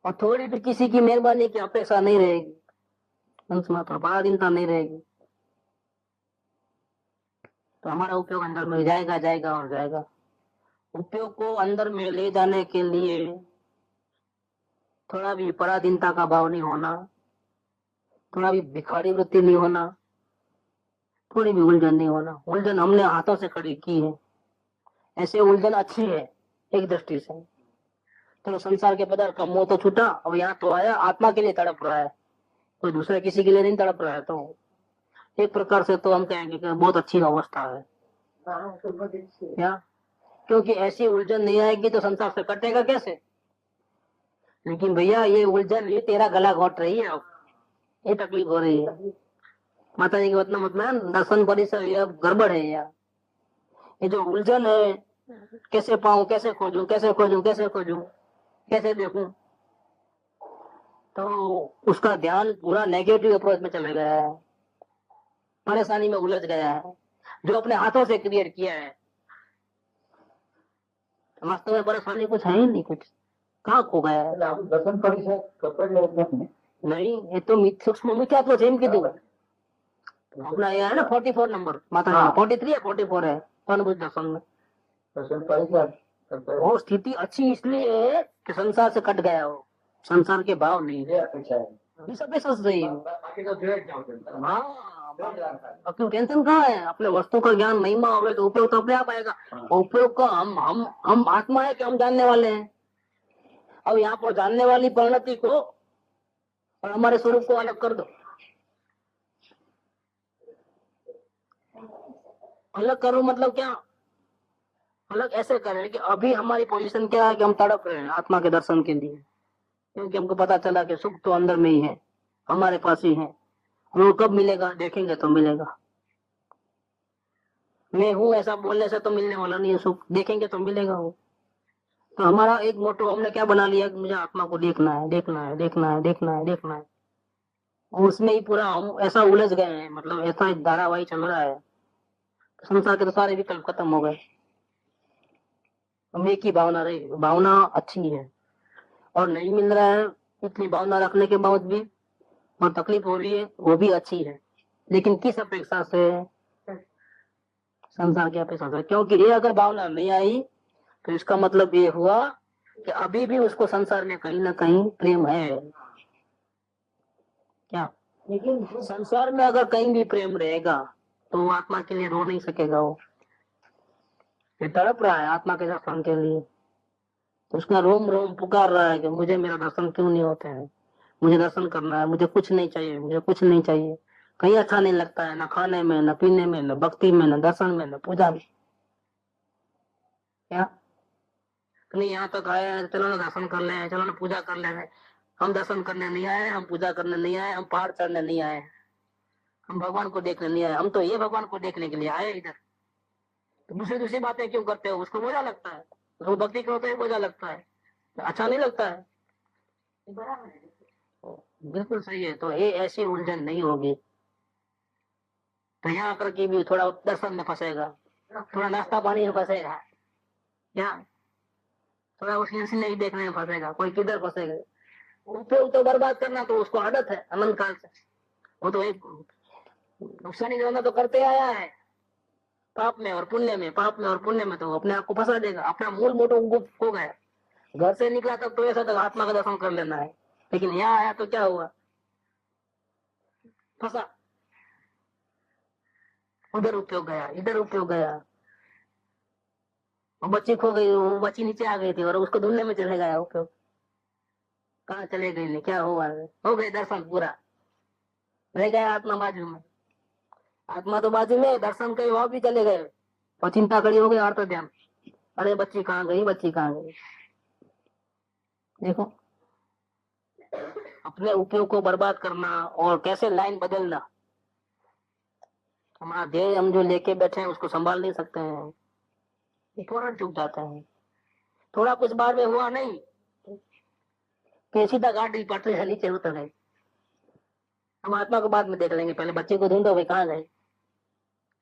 और थोड़ी भी किसी की मेहरबानी की अपेक्षा नहीं रहेगी, अंश मात्र पराधीनता नहीं रहेगी, तो हमारा उपयोग अंदर में जाएगा जाएगा और जाएगा। उपयोग को अंदर में ले जाने के लिए थोड़ा भी पराधीनता का भाव नहीं होना, थोड़ा भी भिखारी वृत्ति नहीं होना, थोड़ी भी उलझन नहीं होना। उलझन हमने हाथों से खड़ी की है, ऐसे उलझन अच्छी है एक दृष्टि से। तो संसार के पदार्थ का मोह तो छूटा, अब यहाँ तो आया, आत्मा के लिए तड़प रहा है, कोई दूसरे किसी के लिए नहीं तड़प रहा है। तो एक प्रकार से तो हम कहेंगे कि बहुत अच्छी अवस्था है। क्या? क्योंकि ऐसी उलझन नहीं आएगी तो संसार से कटेगा कैसे? लेकिन भैया ये उलझन, ये तेरा गला घोट रही है, अब ये तकलीफ हो रही है। माता जी की मतलब दर्शन परिसर ये अब गड़बड़ है यार। ये जो उलझन है, कैसे पाऊं, कैसे खोजूं, कैसे खोजूं, कैसे खोजूं, कैसे देखूं, तो उसका ध्यान पूरा नेगेटिव अप्रोच में चला गया है, परेशानी में उलझ गया है, जो अपने हाथों से क्रिएट किया है। वास्तव में परेशानी कुछ है ही नहीं, कुछ कहाँ खो गया है? दर्शन परिषद नहीं, ये तो सूक्ष्म में क्या तो सेम की दूंगा अपना। ये है ना 44 नंबर माता जी, 43 है 44 है अनुभूत दर्शन में। दर्शन परिषद वो स्थिति अच्छी इसलिए है कि संसार से कट गया हो, संसार के भाव नहीं है, सब सही है। हाँ, क्यों टेंशन कहाँ है? अपने वस्तु का ज्ञान महिमा होगा तो उपयोग तो अपने आप आएगा। उपयोग का हम आत्मा है कि हम जानने वाले हैं। अब यहाँ पर जानने वाली परिणति को और हमारे स्वरूप को अलग कर दो। अलग करो मतलब क्या? अलग ऐसे करें कि अभी हमारी पोजीशन क्या है कि हम तड़प रहे हैं आत्मा के दर्शन के लिए, क्योंकि हमको पता चला कि सुख तो अंदर में ही है, हमारे पास ही है। वो कब मिलेगा? देखेंगे तो मिलेगा। मैं हूँ ऐसा बोलने से तो मिलने वाला नहीं है सुख, देखेंगे तो मिलेगा वो। तो हमारा एक मोटो हमने क्या बना लिया कि मुझे आत्मा को देखना है, देखना है, देखना है, देखना है, देखना है। और उसमें ही पूरा हम ऐसा उलझ गए हैं, मतलब ऐसा धारावाही चल रहा है, संसार के तो सारे विकल्प खत्म हो गए। हम एक ही भावना रही, भावना अच्छी है और नहीं मिल रहा है, इतनी भावना रखने के बाद भी और तकलीफ हो रही है, वो भी अच्छी है। लेकिन किस अपेक्षा से? संसार की अपेक्षा से। क्योंकि ये अगर भावना नहीं आई तो इसका मतलब ये हुआ कि अभी भी उसको संसार में कहीं ना कहीं प्रेम है। क्या? लेकिन संसार में अगर कहीं भी प्रेम रहेगा तो वो आत्मा के लिए रो नहीं सकेगा। वो ये तड़प रहा है आत्मा के दर्शन के लिए, तो उसका रोम रोम पुकार रहा है कि मुझे मेरा दर्शन क्यों नहीं होते हैं, मुझे दर्शन करना है, मुझे कुछ नहीं चाहिए, मुझे कुछ नहीं चाहिए। कहीं अच्छा नहीं लगता है, ना खाने में, न पीने में, न भक्ति में, न दर्शन में, न पूजा में। क्या नहीं, यहाँ तक आए हैं, चलो ना दर्शन कर ले, चलो ना पूजा कर ले। हम दर्शन करने नहीं आए, हम पूजा करने नहीं आए, हम पहाड़ चढ़ने नहीं आए, हम भगवान को देखने नहीं आए, हम तो ये भगवान को देखने के लिए आए इधर। तो दूसरी दूसरी बातें क्यों करते हो? उसको बोझा लगता है, उसको भक्ति करो तो ये बोझा लगता है, अच्छा नहीं लगता है। बिल्कुल सही है। तो ये ऐसी उलझन नहीं होगी। तो यहाँ आकर के भी थोड़ा दर्शन में फंसेगा, थोड़ा नाश्ता पानी में फंसेगा, यहाँ थोड़ा उस नहीं देखने में फंसेगा, कोई किधर फंसेगा। उपयोग तो बर्बाद करना तो उसको आदत है अनंत काल से। वो तो एक नुकसानी करना तो करते आया है, पाप में और पुण्य में, पाप में और पुण्य में, तो वो अपने आप को फंसा देगा। अपना मूल मोटो गुप्त हो गया। घर से निकला तब तो ऐसा तक आत्मा का दर्शन कर लेना है, लेकिन यहाँ आया तो क्या हुआ? फंसा। उधर उपयोग गया, इधर उपयोग गया। वो बच्ची खो गई, वो बच्ची नीचे आ गई थी और उसको ढूंढने में चले गया उपयोग। कहाँ चले गई, नहीं क्या हुआ? हो गए दर्शन पूरा, रह गया आत्मा बाजू में। आत्मा तो बाजू में, दर्शन के वहां भी चले गए और चिंता खड़ी हो गई, और तो ध्यान, अरे बच्ची कहाँ गई, बच्ची कहाँ गई। देखो, अपने उपयोग को बर्बाद करना और कैसे लाइन बदलना। हमारा ध्येय हम जो लेके बैठे हैं उसको संभाल नहीं सकते हैं, ये फौरन चूक जाते हैं। थोड़ा कुछ बार में हुआ नहीं कि सीधा गाड़ी पटरी से नीचे उतर गई। हम आत्मा को बाद में देख लेंगे, पहले बच्चे को ढूंढो भाई कहाँ गए,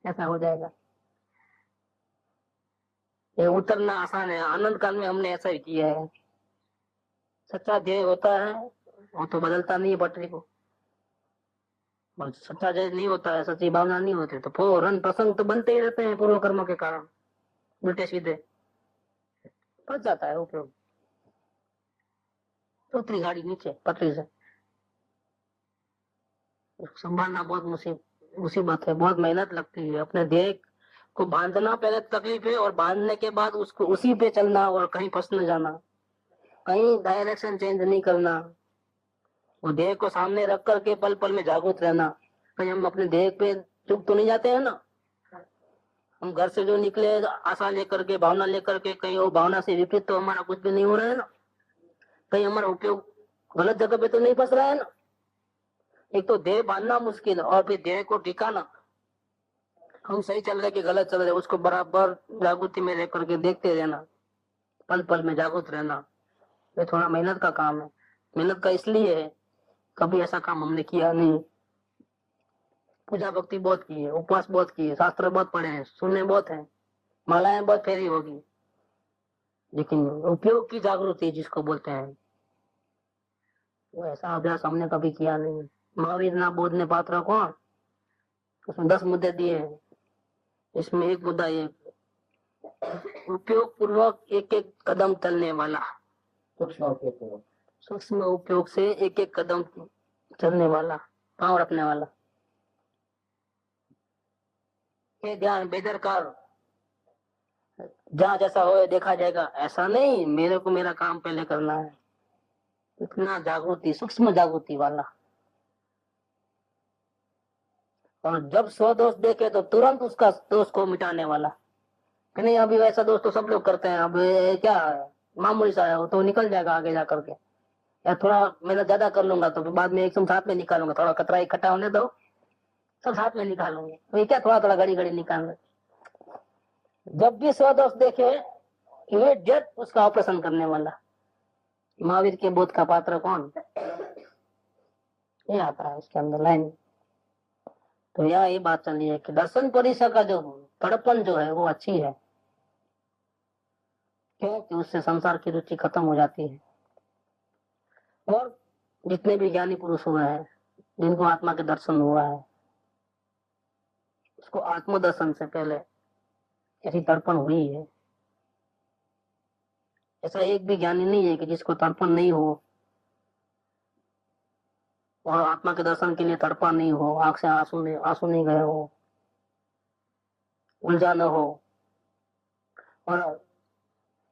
ऐसा हो जाएगा। ये उतरना आसान है, आनंद काल में हमने ऐसा ही किया है। सच्चा ध्येय होता है वो तो बदलता नहीं है पटरी को, और सच्चा ध्येय नहीं होता है, सच्ची भावना नहीं होती तो फौरन प्रसंग तो बनते ही रहते हैं पूर्व कर्मों के कारण, उल्टे सीधे फंस जाता है उपयोग। उतरी गाड़ी नीचे पटरी से, संभालना बहुत मुसीबत है, बहुत मेहनत लगती है। अपने ध्येय को बांधना पहले तकलीफ है, और बांधने के बाद उसको उसी पे चलना और कहीं फंस न जाना, कहीं डायरेक्शन चेंज नहीं करना। वो ध्येय को सामने रख करके पल पल में जागरूक रहना। कहीं हम अपने ध्येय पे चुप तो नहीं जाते हैं ना। हम घर से जो निकले आशा लेकर के, भावना लेकर के, कहीं वो भावना से विपरीत तो हमारा कुछ भी नहीं हो रहा है ना। कहीं हमारा उपयोग गलत जगह पे तो नहीं फंस रहा है ना। एक तो ध्येय बांधना मुश्किल और फिर ध्येय को टिकाना। हम सही चल रहे कि गलत चल रहे उसको बराबर जागृति में रह करके देखते रहना, पल पल में जागृत रहना। ये थोड़ा मेहनत का काम है। मेहनत का इसलिए है, कभी ऐसा काम हमने किया नहीं। पूजा भक्ति बहुत की है, उपवास बहुत की है, शास्त्र बहुत पढ़े हैं, सुने बहुत है, मालाएं बहुत फेरी होगी, लेकिन उपयोग की जागृति जिसको बोलते हैं, वो ऐसा अभ्यास हमने कभी किया नहीं। महावीर ना बोधने पात्र कौन, उसमें 10 मुद्दे दिए हैं। इसमें एक मुद्दा ये, उपयोग पूर्वक एक एक कदम चलने वाला, सूक्ष्म उपयोग से एक एक कदम चलने वाला, पांव रखने वाला। ये ध्यान बेदरकार, जहाँ जैसा हो देखा जाएगा, ऐसा नहीं, मेरे को मेरा काम पहले करना है। इतना जागृति, सूक्ष्म जागृति वाला। और जब स्व दोष देखे तो तुरंत उसका दोष को मिटाने वाला। कि नहीं अभी वैसा दोष तो सब लोग करते हैं, अब ये क्या है, मामूली सा है, वो तो निकल जाएगा आगे जा करके। या थोड़ा मेहनत ज्यादा कर लूंगा तो फिर बाद में एक साथ में निकालूंगा, थोड़ा कतरा इकट्ठा होने दो, सब साथ में निकालूंगे। तो ये क्या थोड़ा थोड़ा घड़ी घड़ी निकालना। जब भी स्व दोष देखे इमीडिएट उसका ऑपरेशन करने वाला। महावीर के बोध का पात्र कौन, ये आता है उसके अंदर लाइन। तो यहाँ ये बात चल रही है कि दर्शन परिसर का जो तड़पन जो है वो अच्छी है, क्योंकि उससे संसार की रुचि खत्म हो जाती है। और जितने भी ज्ञानी पुरुष हुए हैं, जिनको आत्मा के दर्शन हुआ है, उसको आत्मदर्शन से पहले ऐसी तड़पन हुई है। ऐसा एक भी ज्ञानी नहीं है कि जिसको तड़पन नहीं हो। और आत्मा के दर्शन के लिए तड़पा नहीं हो, आंख से आंसू नहीं गए हो, उलझा न हो, और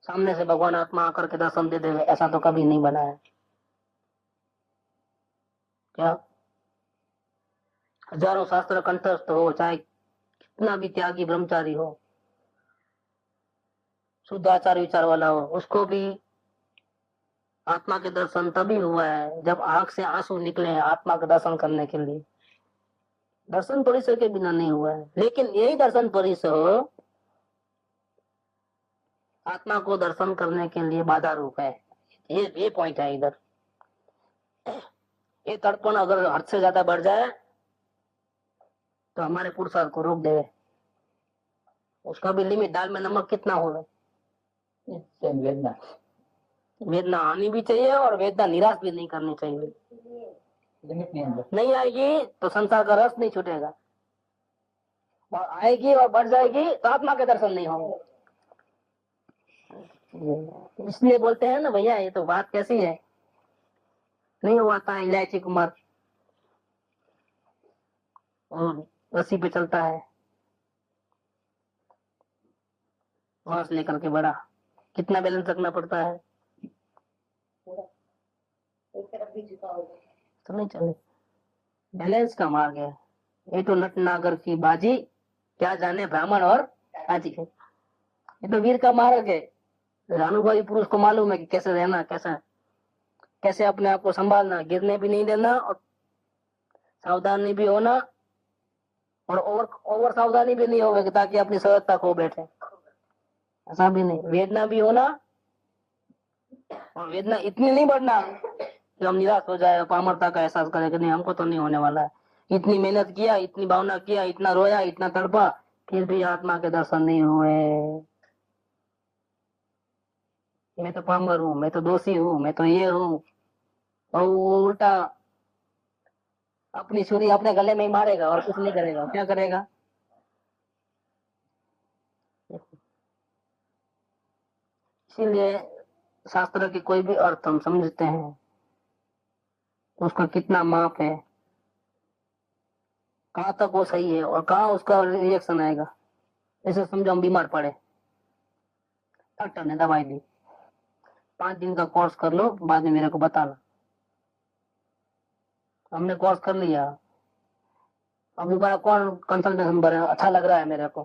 सामने से भगवान आत्मा आकर के दर्शन दे दे, ऐसा तो कभी नहीं बना है। क्या हजारों शास्त्र कंठस्थ हो, चाहे कितना भी त्यागी ब्रह्मचारी हो, शुद्ध आचार विचार वाला हो, उसको भी आत्मा के दर्शन तभी हुआ है जब आंख से आंसू निकले हैं आत्मा के दर्शन करने के लिए। दर्शन परिसर के बिना नहीं हुआ है, लेकिन यही दर्शन परिसर आत्मा को दर्शन करने के लिए बाधा रूप है। ये पॉइंट है इधर। ये तड़पण अगर हद से ज्यादा बढ़ जाए तो हमारे पुरुषार्थ को रोक देवे। उसका भी लिमिट, दाल में नमक कितना होगा। वेदना वेदना आनी भी चाहिए और वेदना निराश भी नहीं करनी चाहिए। लिमिट नहीं अंदर। नहीं नहीं आएगी तो संसार का रस नहीं छूटेगा, और आएगी और बढ़ जाएगी तो आत्मा के दर्शन नहीं होंगे। इसलिए बोलते हैं ना भैया, ये तो बात कैसी है, नहीं हुआ था इलायची कुमार और रस्सी पे चलता है, वहां से लेकर के बड़ा कितना बैलेंस रखना पड़ता है, तो नहीं चले। बैलेंस का मार्ग है। ये तो नट नागर की बाजी, क्या जाने ब्राह्मण और आजी है। ये तो वीर का मार्ग है। अनुभवी पुरुष को मालूम है कि कैसे रहना, कैसे अपने आप को संभालना, गिरने भी नहीं देना और सावधानी भी होना, और ओवर सावधानी भी नहीं होगी ताकि अपनी सहजता खो बैठे, ऐसा भी नहीं। वेदना भी होना, और वेदना इतनी नहीं बढ़ना कि हम निराश हो जाए, पामरता का एहसास करें कि नहीं हमको तो नहीं होने वाला है। इतनी मेहनत किया, इतनी भावना किया, इतना रोया, इतना तड़पा, फिर भी आत्मा के दर्शन नहीं हुए। मैं तो पामर हूँ, मैं तो दोषी हूँ, मैं तो ये हूँ, और वो उल्टा अपनी छुरी अपने गले में ही मारेगा और कुछ नहीं करेगा। क्या करेगा? इसीलिए शास्त्र की कोई भी अर्थ हम समझते हैं तो उसका कितना माप है, कहाँ तक वो सही है और कहाँ उसका रिएक्शन आएगा। जैसे समझो हम बीमार पड़े, डॉक्टर ने दवाई दी, 5 दिन का कोर्स कर लो, बाद में मेरे को बताना। हमने कोर्स कर लिया, अब दोबारा कौन कंसल्टेशन भरे, अच्छा लग रहा है मेरे को,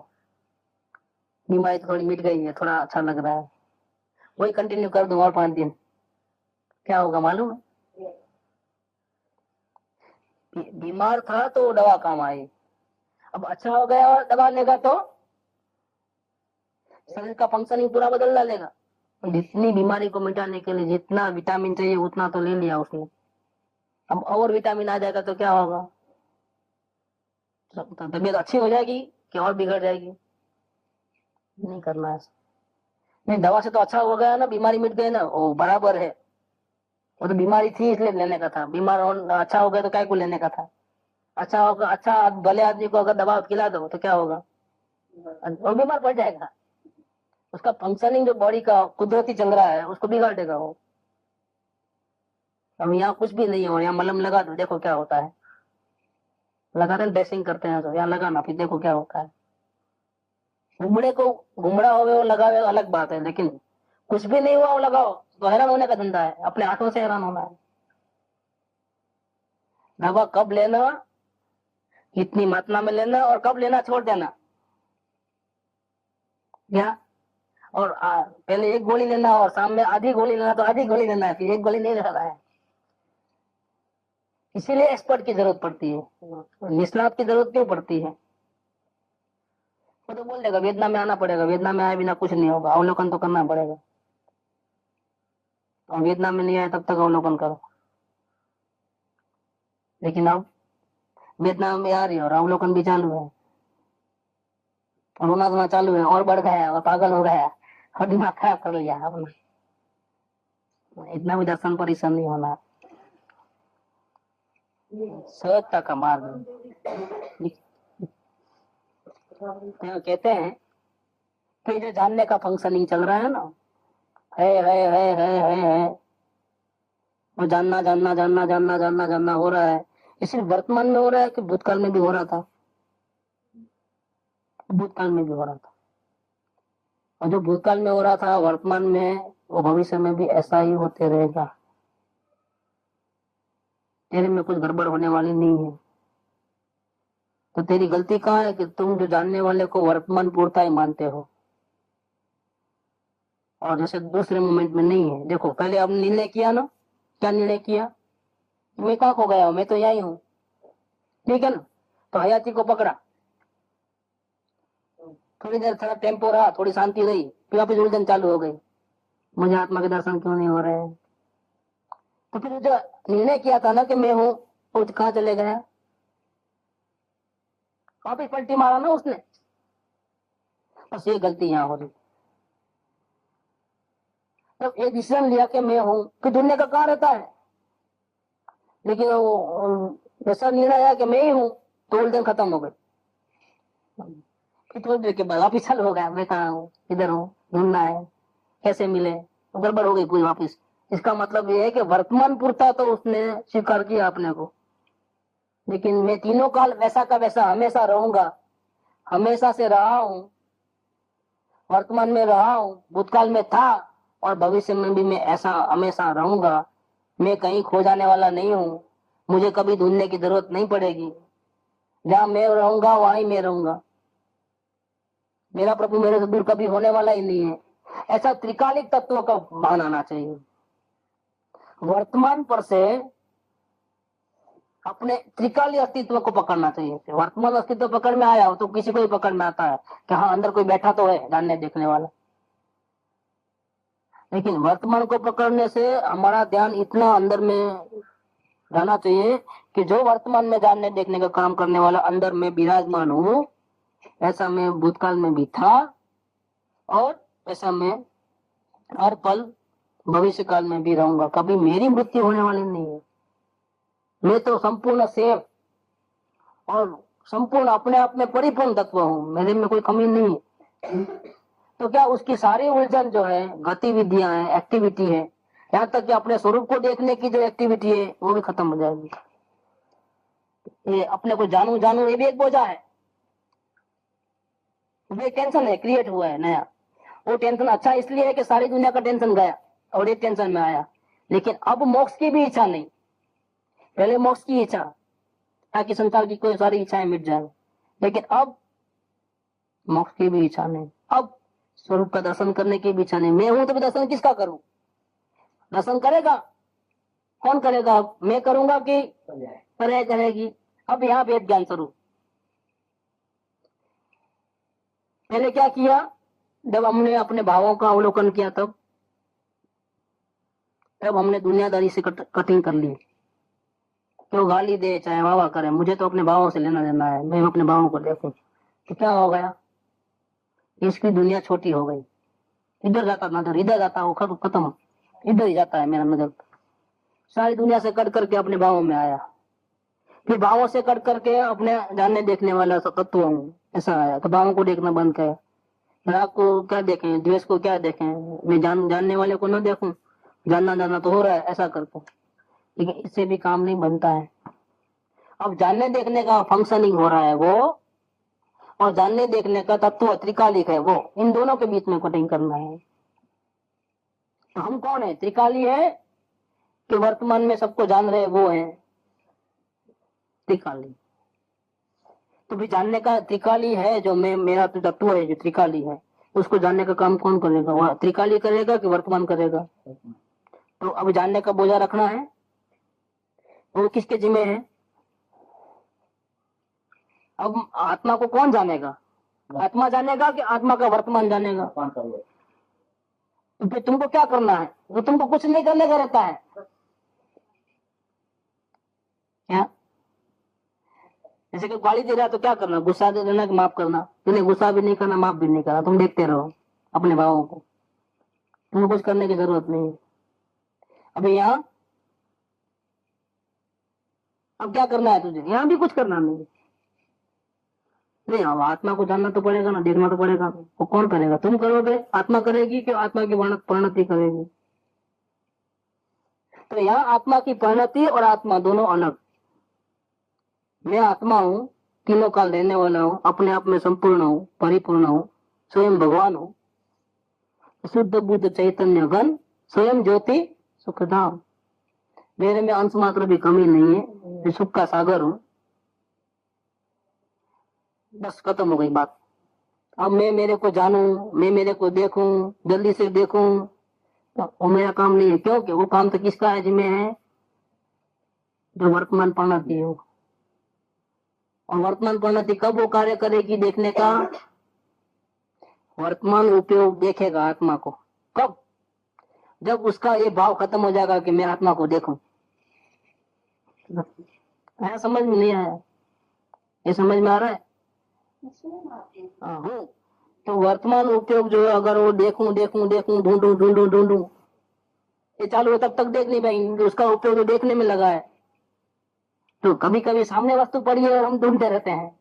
बीमारी तो थोड़ी मिट गई है, थोड़ा अच्छा लग रहा है, वही कंटिन्यू कर दूं और 5 दिन, क्या होगा मालूम है? बीमार था तो दवा काम आई, अब अच्छा हो गया और दवा लेगा तो शरीर का फंक्शनिंग पूरा बदल डालेगा। जितनी बीमारी को मिटाने के लिए जितना विटामिन चाहिए उतना तो ले लिया उसने, अब और विटामिन आ जाएगा तो क्या होगा? तबीयत अच्छी हो जाएगी कि और बिगड़ जाएगी? नहीं करना है। नहीं, दवा से तो अच्छा हो गया ना, बीमारी मिट गई ना, वो बराबर है। वो तो बीमारी थी इसलिए लेने का था, बीमार अच्छा हो गया तो क्या को लेने का था? अच्छा होगा, अच्छा भले आदमी को अगर दवा खिला दो तो क्या होगा? वो बीमार पड़ जाएगा, उसका फंक्शनिंग जो बॉडी का कुदरती चल रहा है उसको बिगाड़ देगा वो। अब यहाँ कुछ भी नहीं हो, यहाँ मलहम लगा दो, देखो क्या होता है। लगाते हैं, ड्रेसिंग करते हैं तो यहाँ लगाना, फिर देखो क्या होता है। घुमड़े को घुमड़ा होवे वो लगावे अलग बात है, लेकिन कुछ भी नहीं हुआ वो लगाओ तो हैरान होने का धंधा है, अपने हाथों से हैरान होना है। दवा कब लेना, कितनी मात्रा में लेना और कब लेना छोड़ देना, क्या? और पहले एक गोली लेना और शाम में आधी गोली लेना, तो आधी गोली लेना है, फिर एक गोली नहीं लेना है। इसीलिए एक्सपर्ट की जरूरत पड़ती है, निष्णात की जरूरत क्यों पड़ती है? वो तो बोल देगा वेदना में आना पड़ेगा, वेदना में आए बिना कुछ नहीं होगा, अवलोकन तो करना पड़ेगा, और वेदना में नहीं आए तब तक अवलोकन करो। लेकिन अब वेदना में आ रही है और अवलोकन भी चालू है, और रोना धोना चालू है और बढ़ गया और पागल हो गया और दिमाग खराब कर लिया अपना। इतना भी दर्शन परिश्रम नहीं होना, सहजता का मार्ग। कहते हैं कि जो जानने का फंक्शनिंग चल रहा है ना, है, और जानना जानना जानना जानना जानना जानना हो रहा है। ये सिर्फ वर्तमान में हो रहा है कि भूतकाल में भी हो रहा था? भूतकाल में भी हो रहा था। और जो भूतकाल में हो रहा था वर्तमान में, वो भविष्य में भी ऐसा ही होते रहेगा। तेरे में कुछ गड़बड़ होने वाली नहीं है। तो तेरी गलती कहाँ है कि तुम जो जानने वाले को वर्तमान पूर्णता ही मानते हो, और जैसे दूसरे मोमेंट में नहीं है। देखो पहले अब निर्णय किया ना, क्या निर्णय किया? मैं कहाँ खो गया हूँ, मैं तो यही हूँ, ठीक है ना? तो हयाती को पकड़ा, थोड़ी देर थोड़ा टेम्पो रहा, थोड़ी शांति रही, फिर वापस उलझन चालू हो गई, मुझे आत्मा के दर्शन क्यों नहीं हो रहे हैं? तो फिर जो निर्णय किया था ना कि मैं हूँ, वो कहाँ चले गया? वापस पलटी मारा ना उसने। बस ये गलती यहाँ हो रही। तब एक डिसीजन लिया कि मैं हूँ, कि दुनिया का कहाँ रहता है, लेकिन वो ऐसा निर्णय आया कि मैं ही हूँ, तो उलझन खत्म हो गई। फिर थोड़ी देर के बाद वापिस चालू हो गया, मैं कहाँ हूँ, इधर हूँ, ढूंढना है, कैसे मिले, तो गड़बड़ हो गई पूरी वापिस। इसका मतलब ये है कि वर्तमान पूर्ता तो उसने स्वीकार किया अपने को, लेकिन मैं तीनों काल वैसा का वैसा हमेशा रहूंगा, हमेशा से रहा हूँ, वर्तमान में रहा हूँ, भूतकाल में था, और भविष्य में भी मैं ऐसा हमेशा रहूंगा। मैं कहीं खो जाने वाला नहीं हूँ, मुझे कभी ढूंढने की जरूरत नहीं पड़ेगी। जहाँ मैं रहूंगा वहीं मैं रहूंगा, मेरा प्रभु मेरे से दूर कभी होने वाला ही नहीं है। ऐसा त्रिकालिक तत्व का भान आना चाहिए। वर्तमान पर से अपने त्रिकालीय अस्तित्व को पकड़ना चाहिए। वर्तमान अस्तित्व पकड़ में आया हो तो किसी को भी पकड़ में आता है कि हाँ अंदर कोई बैठा तो है जानने देखने वाला। लेकिन वर्तमान को पकड़ने से हमारा ध्यान इतना अंदर में रहना चाहिए कि जो वर्तमान में जानने देखने का काम करने वाला अंदर में विराजमान हूँ, ऐसा मैं भूतकाल में भी था, और ऐसा मैं हर पल भविष्य काल में भी रहूंगा। कभी मेरी मृत्यु होने वाली नहीं है। मैं तो संपूर्ण सेफ और संपूर्ण अपने आप में परिपूर्ण तत्व हूँ, मेरे में कोई कमी नहीं है। तो क्या उसकी सारी उलझन जो है, गतिविधियां है, एक्टिविटी है, यहाँ तक कि अपने स्वरूप को देखने की जो एक्टिविटी है वो भी खत्म हो जाएगी। ये अपने को जानू जानू ये भी एक बोझा है, वो एक टेंशन है, क्रिएट हुआ है नया। वो टेंशन अच्छा इसलिए है कि सारी दुनिया का टेंशन गया और एक टेंशन में आया। लेकिन अब मोक्ष की भी इच्छा नहीं, पहले मोक्ष की इच्छा ताकि संसार की कोई सारी इच्छाएं मिट जाए, लेकिन अब मोक्ष की भी इच्छा नहीं, अब स्वरूप का दर्शन करने की भी इच्छा नहीं। मैं हूं तो भी दर्शन किसका करूं? दर्शन करेगा कौन करेगा? मैं करूंगा कि पर्याय करेगी? अब यहाँ वेद ज्ञान स्वरूप। पहले क्या किया, जब हमने अपने भावों का अवलोकन किया तब हमने दुनियादारी से कटिंग कर ली। तो गाली दे चाहे वाह करे, मुझे तो अपने भावों से लेना देना है, मैं अपने भावों को देखूं। तो क्या हो गया, इसकी दुनिया छोटी हो गई। इधर जाता नजर, इधर जाता वो खत्म, इधर ही जाता है मेरा नजर। सारी दुनिया से कट करके अपने भावों में आया, फिर भावों से कट करके अपने जानने देखने वाला तत्व हूँ ऐसा आया। तो भावों को देखना बंद किया। राग को क्या देखें, द्वेष को क्या देखें, मैं जानने वाले को न देखूं, जानना तो हो रहा है ऐसा करके। लेकिन इससे भी काम नहीं बनता है। अब जानने देखने का फंक्शनिंग हो रहा है वो, और जानने देखने का तत्व त्रिकालिक है वो, इन दोनों के बीच में कटिंग करना है। तो हम कौन है? त्रिकाली है कि वर्तमान में सबको जान रहे वो है त्रिकाली। तो भी जानने का त्रिकाली है, जो मैं मेरा तो तत्व है जो त्रिकाली है, उसको जानने का काम कौन करेगा? वह त्रिकाली करेगा कि वर्तमान करेगा? तो अब जानने का बोझा रखना है, वो किसके जिम्मे है? अब आत्मा को कौन जानेगा? आत्मा जानेगा कि आत्मा का वर्तमान जानेगा? तो फिर तुमको क्या करना है? तो तुमको कुछ नहीं करने का रहता है क्या? जैसे कि गाली दे रहा तो क्या करना? गुस्सा दे देना कि माफ करना? तूने गुस्सा भी नहीं करना, माफ भी नहीं करना, तुम देखते रहो अपने भावों को, तुमको कुछ करने की जरूरत नहीं है। अभी यहाँ अब क्या करना है तुझे? यहाँ भी कुछ करना नहीं है। नहीं, अब आत्मा को जानना तो पड़ेगा ना, देखना तो पड़ेगा। वो कौन करेगा? तुम करोगे? आत्मा करेगी कि आत्मा की परिणति करेगी? तो यहाँ आत्मा की परिणति और आत्मा दोनों अलग। मैं आत्मा हूँ, तीनों काल रहने वाला हूँ, अपने आप में संपूर्ण हूँ, परिपूर्ण हूँ, स्वयं भगवान हूँ, शुद्ध बुद्ध चैतन्य घन, स्वयं ज्योति सुखधाम। मेरे में अंश मात्र भी कमी नहीं है, मैं सुख का सागर हूँ। बस खत्म हो गई बात। अब मैं मेरे को जानूं, मैं मेरे को देखूं, जल्दी से देखूं, तो वो मेरा काम नहीं है। क्योंकि वो काम तो किसका है, जिम्मे है जो वर्तमान परिणति है। और वर्तमान परिणति कब वो कार्य करेगी देखने का? वर्तमान उपयोग देखेगा आत्मा को। कब? जब उसका ये भाव खत्म हो जाएगा कि मैं आत्मा को देखूं। आया समझ में? नहीं आया? ये समझ में आ रहा है? हाँ। तो वर्तमान उपयोग जो है, अगर वो देखूं देखूं देखूं, ढूंढूं ढूंढूं ढूंढूं, ये चालू है, तब तक देख नहीं पाएंगे। उसका उपयोग तो देखने में लगा है। तो कभी कभी सामने वस्तु पड़ी है और हम ढूंढते रहते हैं,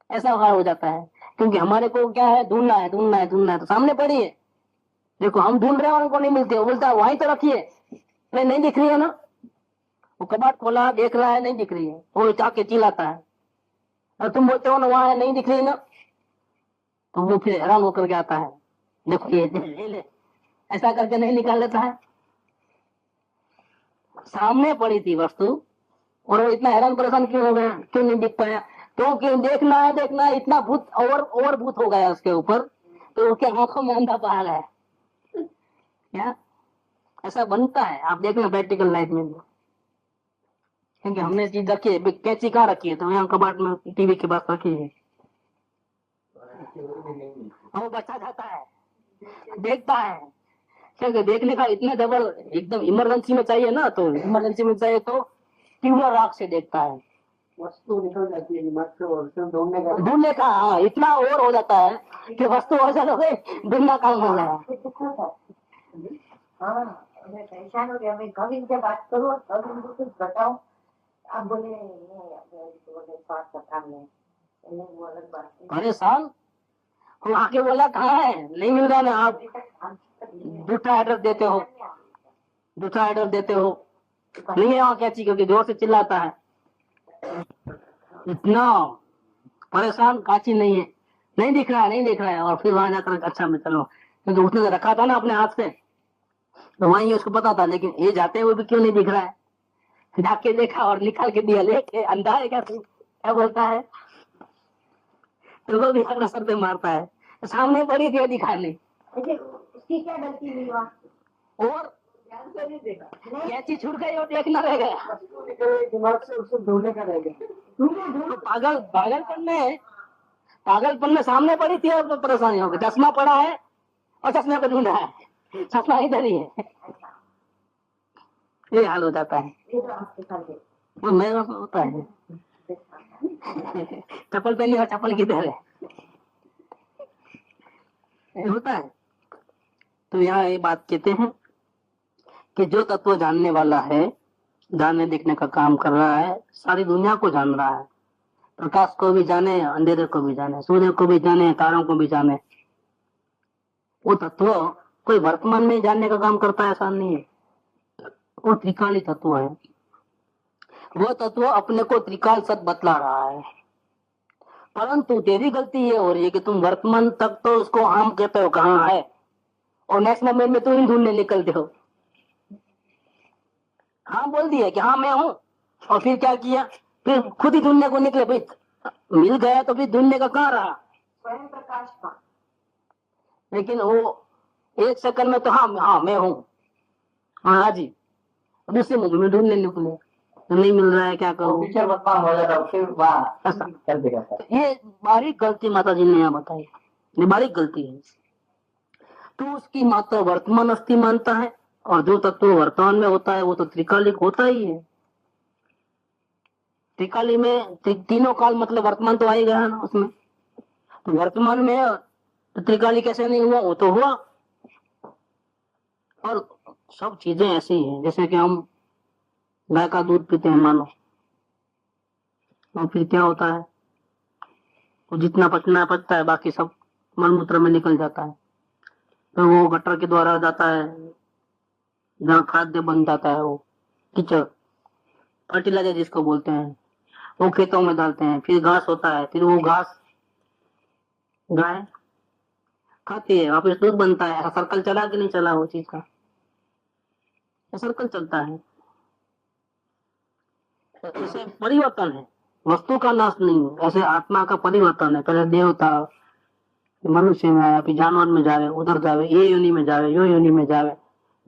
ऐसा हाल हो जाता है। क्योंकि हमारे को क्या है, ढूंढना है ढूंढना है ढूंढना है। तो सामने पड़ी है, देखो हम ढूंढ रहे हैं और उनको नहीं मिलती है। बोलता है वहीं तो रखी है, नहीं दिख रही है ना। वो कबाट खोला, देख रहा है, नहीं दिख रही है, वो जाके चिल्लाता है। और तुम बोलते हो ना वहां है, नहीं दिख रही ना, तो वो फिर हैरान होकर के आता है, देखो ये ले ले, ऐसा करके नहीं निकाल लेता है। सामने पड़ी थी वस्तु और वो इतना हैरान परेशान क्यों हो गया, क्यों नहीं दिख पाया? तो क्यों देखना है, इतना भूत और भूत हो गया उसके ऊपर, तो उसके आंखों में अंधा पा गया। क्या ऐसा बनता है? आप देखना प्रैक्टिकल लाइफ में भी। क्योंकि हमने चीज रखी है, कैंची कहाँ रखी है, तो यहाँ कबाट में टीवी के पास रखी है। वो बच्चा जाता है, देखता है, क्योंकि देखने का इतना डबल एकदम इमरजेंसी में चाहिए ना, तो इमरजेंसी में चाहिए तो ट्यूबलर आंख से देखता है। वस्तु निकल जाती है दिमाग से और फिर ढूंढने का हाँ, इतना और हो जाता है कि वस्तु और ज्यादा हो गई, ढूंढना काम हो गया। हाँ, मैं परेशान हो गया। मैं कभी से बात करूँ और कभी उनको कुछ बताऊँ, आप बोले बोले बात का काम नहीं, वो अलग बात है। परेशान हम आके बोला कहाँ है, नहीं मिल रहा ना। आप दूसरा एड्रेस देते हो, नहीं है वहाँ कैची, क्योंकि जोर से चिल्लाता है। इतना परेशान, काची नहीं है, नहीं दिख रहा है। और फिर वहां जाकर अच्छा मैं चलो, क्योंकि उसने तो रखा था ना अपने हाथ से, तो वहीं उसको पता था। लेकिन ये जाते हुए भी क्यों नहीं दिख रहा है, जाके देखा और निकाल के दिया, लेके अंधा है क्या बोलता है, तो वो भी अपना सर पे मारता है। सामने पड़ी थी दिखाने, उसकी क्या गलती हुई वहाँ? और कैची छूट गई और देखना रह गया। दिमाग से उसको ढूंढने का रह गया। तो पागलपन में सामने पड़ी थी और तो परेशानी हो गई। चश्मा पड़ा है और चश्मे को ढूंढ रहा है, चश्मा इधर ही है। ये हाल हो जाता है। वो मेरे को होता है, चप्पल पहनी और चप्पल किधर है, ये होता है। तो यहाँ ये बात कहते हैं कि जो तत्व जानने वाला है, जानने देखने का काम कर रहा है, सारी दुनिया को जान रहा है, प्रकाश को भी जाने, अंधेरे को भी जाने, सूर्य को भी जाने, तारों को भी जाने, वो तत्व कोई वर्तमान में जानने का काम करता है ऐसा नहीं है। वो त्रिकाली तत्व है। वो तत्व अपने को त्रिकाल सत बतला रहा है। परंतु तेरी गलती ये हो रही है कि तुम वर्तमान तक तो उसको आम कहते हो कहाँ है, और नेक्स्ट मोमेंट में तुम ढूंढने निकलते हो। हाँ बोल दिया कि हाँ मैं हूँ, और फिर क्या किया, फिर खुद ही ढूंढने को निकले। भाई मिल गया तो फिर ढूंढने का कहाँ रहा, स्वयं प्रकाश का। लेकिन वो एक सेकंड में तो हाँ मैं हूँ, हाँ जी, दूसरे मुंह में ढूंढने निकले, तो नहीं मिल रहा है, क्या करूँ। पिक्चर बदनाम हो जाता है, फिर वाह कर देगा। ये बारीक गलती माता जी ने यहाँ बताई, ये बारीक गलती है। तो उसकी माता वर्तमान अस्थि मानता है, और जो तत्व वर्तमान में होता है वो तो त्रिकालिक होता ही है। त्रिकाली में तीनों काल मतलब वर्तमान तो आ ही गया ना उसमें, तो वर्तमान में तो त्रिकाली कैसे नहीं हुआ, वो तो हुआ। और सब चीजें ऐसी हैं, जैसे कि हम गाय का दूध पीते हैं मानो, और फिर क्या होता है, वो जितना पचना पचता है, बाकी सब मलमूत्र में निकल जाता है, तो वो गटर के द्वारा जाता है जहाँ खाद्य बन जाता है, वो कीचड़, फर्टिलाइजर जिसको बोलते हैं, वो खेतों में डालते हैं। फिर घास होता है, फिर वो घास गाय खाती है, वापस दूध बनता है। ऐसा सर्कल चला कि नहीं चला वो चीज का, सर्कल चलता है। तो ऐसे परिवर्तन है, वस्तु का नाश नहीं है, ऐसे आत्मा का परिवर्तन है। पहले देव था, मनुष्य में आया, फिर जानवर में जावे, उधर जावे, ये योनि में जावे, यो योनि में जावे।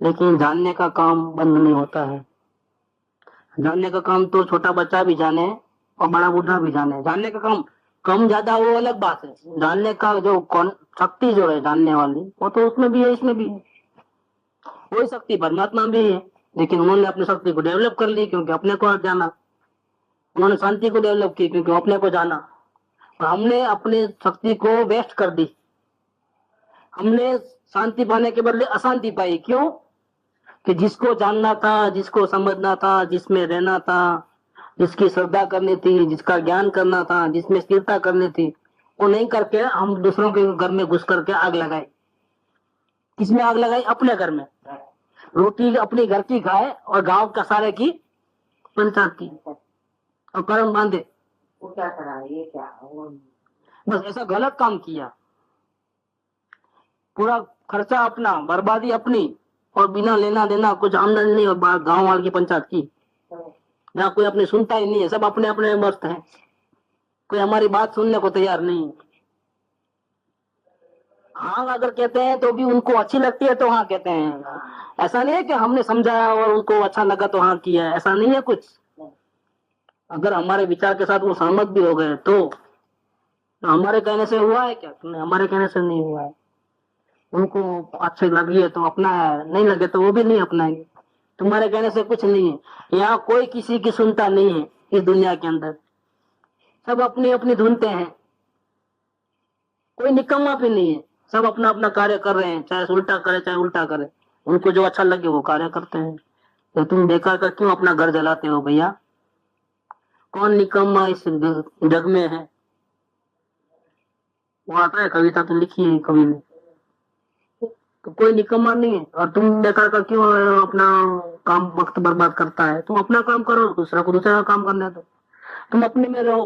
लेकिन जानने का काम बंद नहीं होता है। जानने का काम तो छोटा बच्चा भी जाने और बड़ा बूढ़ा भी जाने। जानने का काम कम ज्यादा वो अलग बात है। जानने का जो शक्ति जो है जानने वाली, वो तो उसमें भी है, इसमें भी है। वही शक्ति परमात्मा भी है, लेकिन उन्होंने अपनी शक्ति को डेवलप कर ली क्योंकि अपने को जाना। उन्होंने शांति को डेवलप की क्योंकि अपने को जाना। और हमने अपनी शक्ति को वेस्ट कर दी। हमने शांति पाने के बदले अशांति पाई। क्यों? कि जिसको जानना था, जिसको समझना था, जिसमें रहना था, जिसकी श्रद्धा करनी थी, जिसका ज्ञान करना था, जिसमें स्थिरता करनी थी, वो नहीं करके हम दूसरों के घर में घुस करके आग लगाई। किसमें आग लगाई? अपने घर में। रोटी अपने घर की खाए और गांव का सारे की पंचायत की, और कर्म बांधे। वो क्या करा, ये क्या बस ऐसा गलत काम किया। पूरा खर्चा अपना, बर्बादी अपनी, और बिना लेना देना, कुछ आमदनी नहीं, और गांव वाले की पंचायत की, जहाँ कोई अपनी सुनता ही नहीं है। सब अपने अपने में मस्त है, कोई हमारी बात सुनने को तैयार नहीं है। हाँ अगर कहते हैं तो भी उनको अच्छी लगती है तो हाँ कहते हैं। ऐसा नहीं है कि हमने समझाया और उनको अच्छा लगा तो हाँ किया, ऐसा नहीं है कुछ। अगर हमारे विचार के साथ वो सहमत भी हो गए तो हमारे कहने से हुआ है क्या? नहीं, हमारे कहने से नहीं हुआ है। उनको अच्छे लगी है तो अपना है, नहीं लगे तो वो भी नहीं अपनाएंगे। तुम्हारे कहने से कुछ नहीं है। यहाँ कोई किसी की सुनता नहीं है। इस दुनिया के अंदर सब अपनी अपनी ढूंढते हैं। कोई निकम्मा भी नहीं है। सब अपना अपना कार्य कर रहे हैं, चाहे उल्टा करे चाहे उल्टा करे। उनको जो अच्छा लगे वो कार्य करते हैं। तो तुम बेकार कर क्यों अपना घर जलाते हो भैया? कौन निकम्मा इस जग में है? वो आता है, कविता तो लिखी है कवि ने। तो कोई निकम्मा नहीं है। और तुम बेकार कर क्यों अपना काम वक्त बर्बाद करता है? तुम अपना काम करो, दूसरा को दूसरा काम करने दो। तुम अपने में रहो।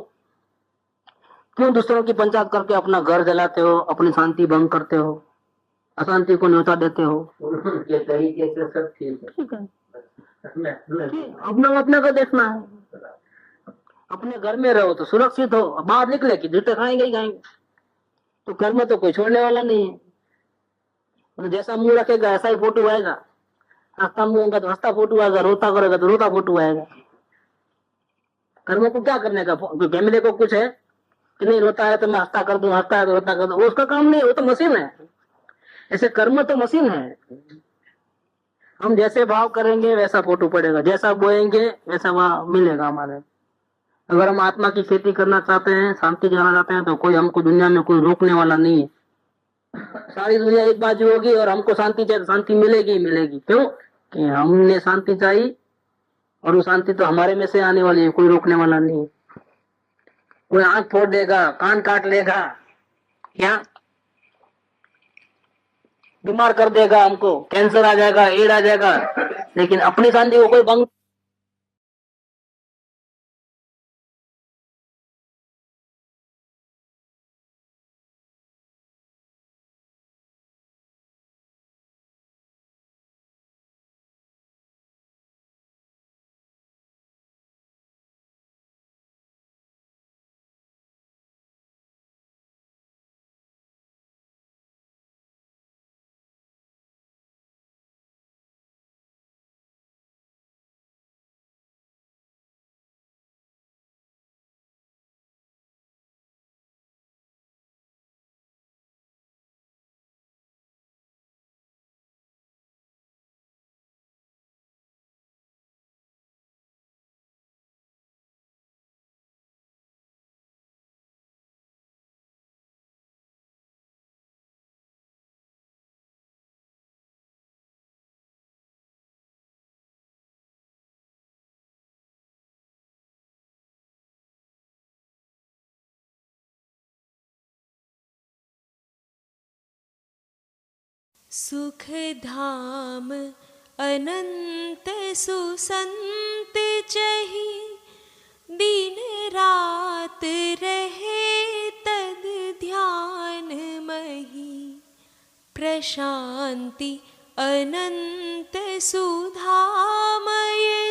क्यों दूसरों की पंचायत करके अपना घर जलाते हो, अपनी शांति भंग करते हो, अशांति को न्योता देते हो? उनके तरीके से सब ठीक है। ठीक है, अपना अपने को देखना है। अपने घर में रहो तो सुरक्षित हो, बाहर निकले कि जूते खाएंगे ही खाएंगे। तो घर में तो कोई छोड़ने वाला नहीं है। तो जैसा मुंह रखेगा ऐसा ही फोटो आएगा। हंसता मुंह होगा तो हंसता फोटो आएगा, रोता करेगा तो रोता फोटो आएगा। कर्म को क्या करने का? फैमिली को कुछ है कि नहीं? रोता है तो मैं हंसता कर दूं, हंसता है तो रोता कर दूं, वो उसका काम नहीं, वो तो मशीन है। ऐसे कर्म तो मशीन है। हम जैसे भाव करेंगे वैसा फोटो पड़ेगा, जैसा बोएंगे वैसा वहां मिलेगा हमारे। अगर हम आत्मा की खेती करना चाहते हैं, शांति जाना चाहते हैं, तो कोई हमको दुनिया में कोई रोकने वाला नहीं है। सारी दुनिया एक बाजू होगी और हमको शांति चाहिए, शांति मिलेगी ही मिलेगी। क्यों? कि हमने शांति चाहिए, और वो शांति तो हमारे में से आने वाली है, कोई रोकने वाला नहीं है। कोई आंख फोड़ देगा, कान काट लेगा, क्या बीमार कर देगा, हमको कैंसर आ जाएगा, एड आ जाएगा, लेकिन अपनी शांति को कोई भंग। सुख धाम अनंत सुसंत चही दिन रात रहे तद ध्यान मही प्रशांति अनंत सुधामय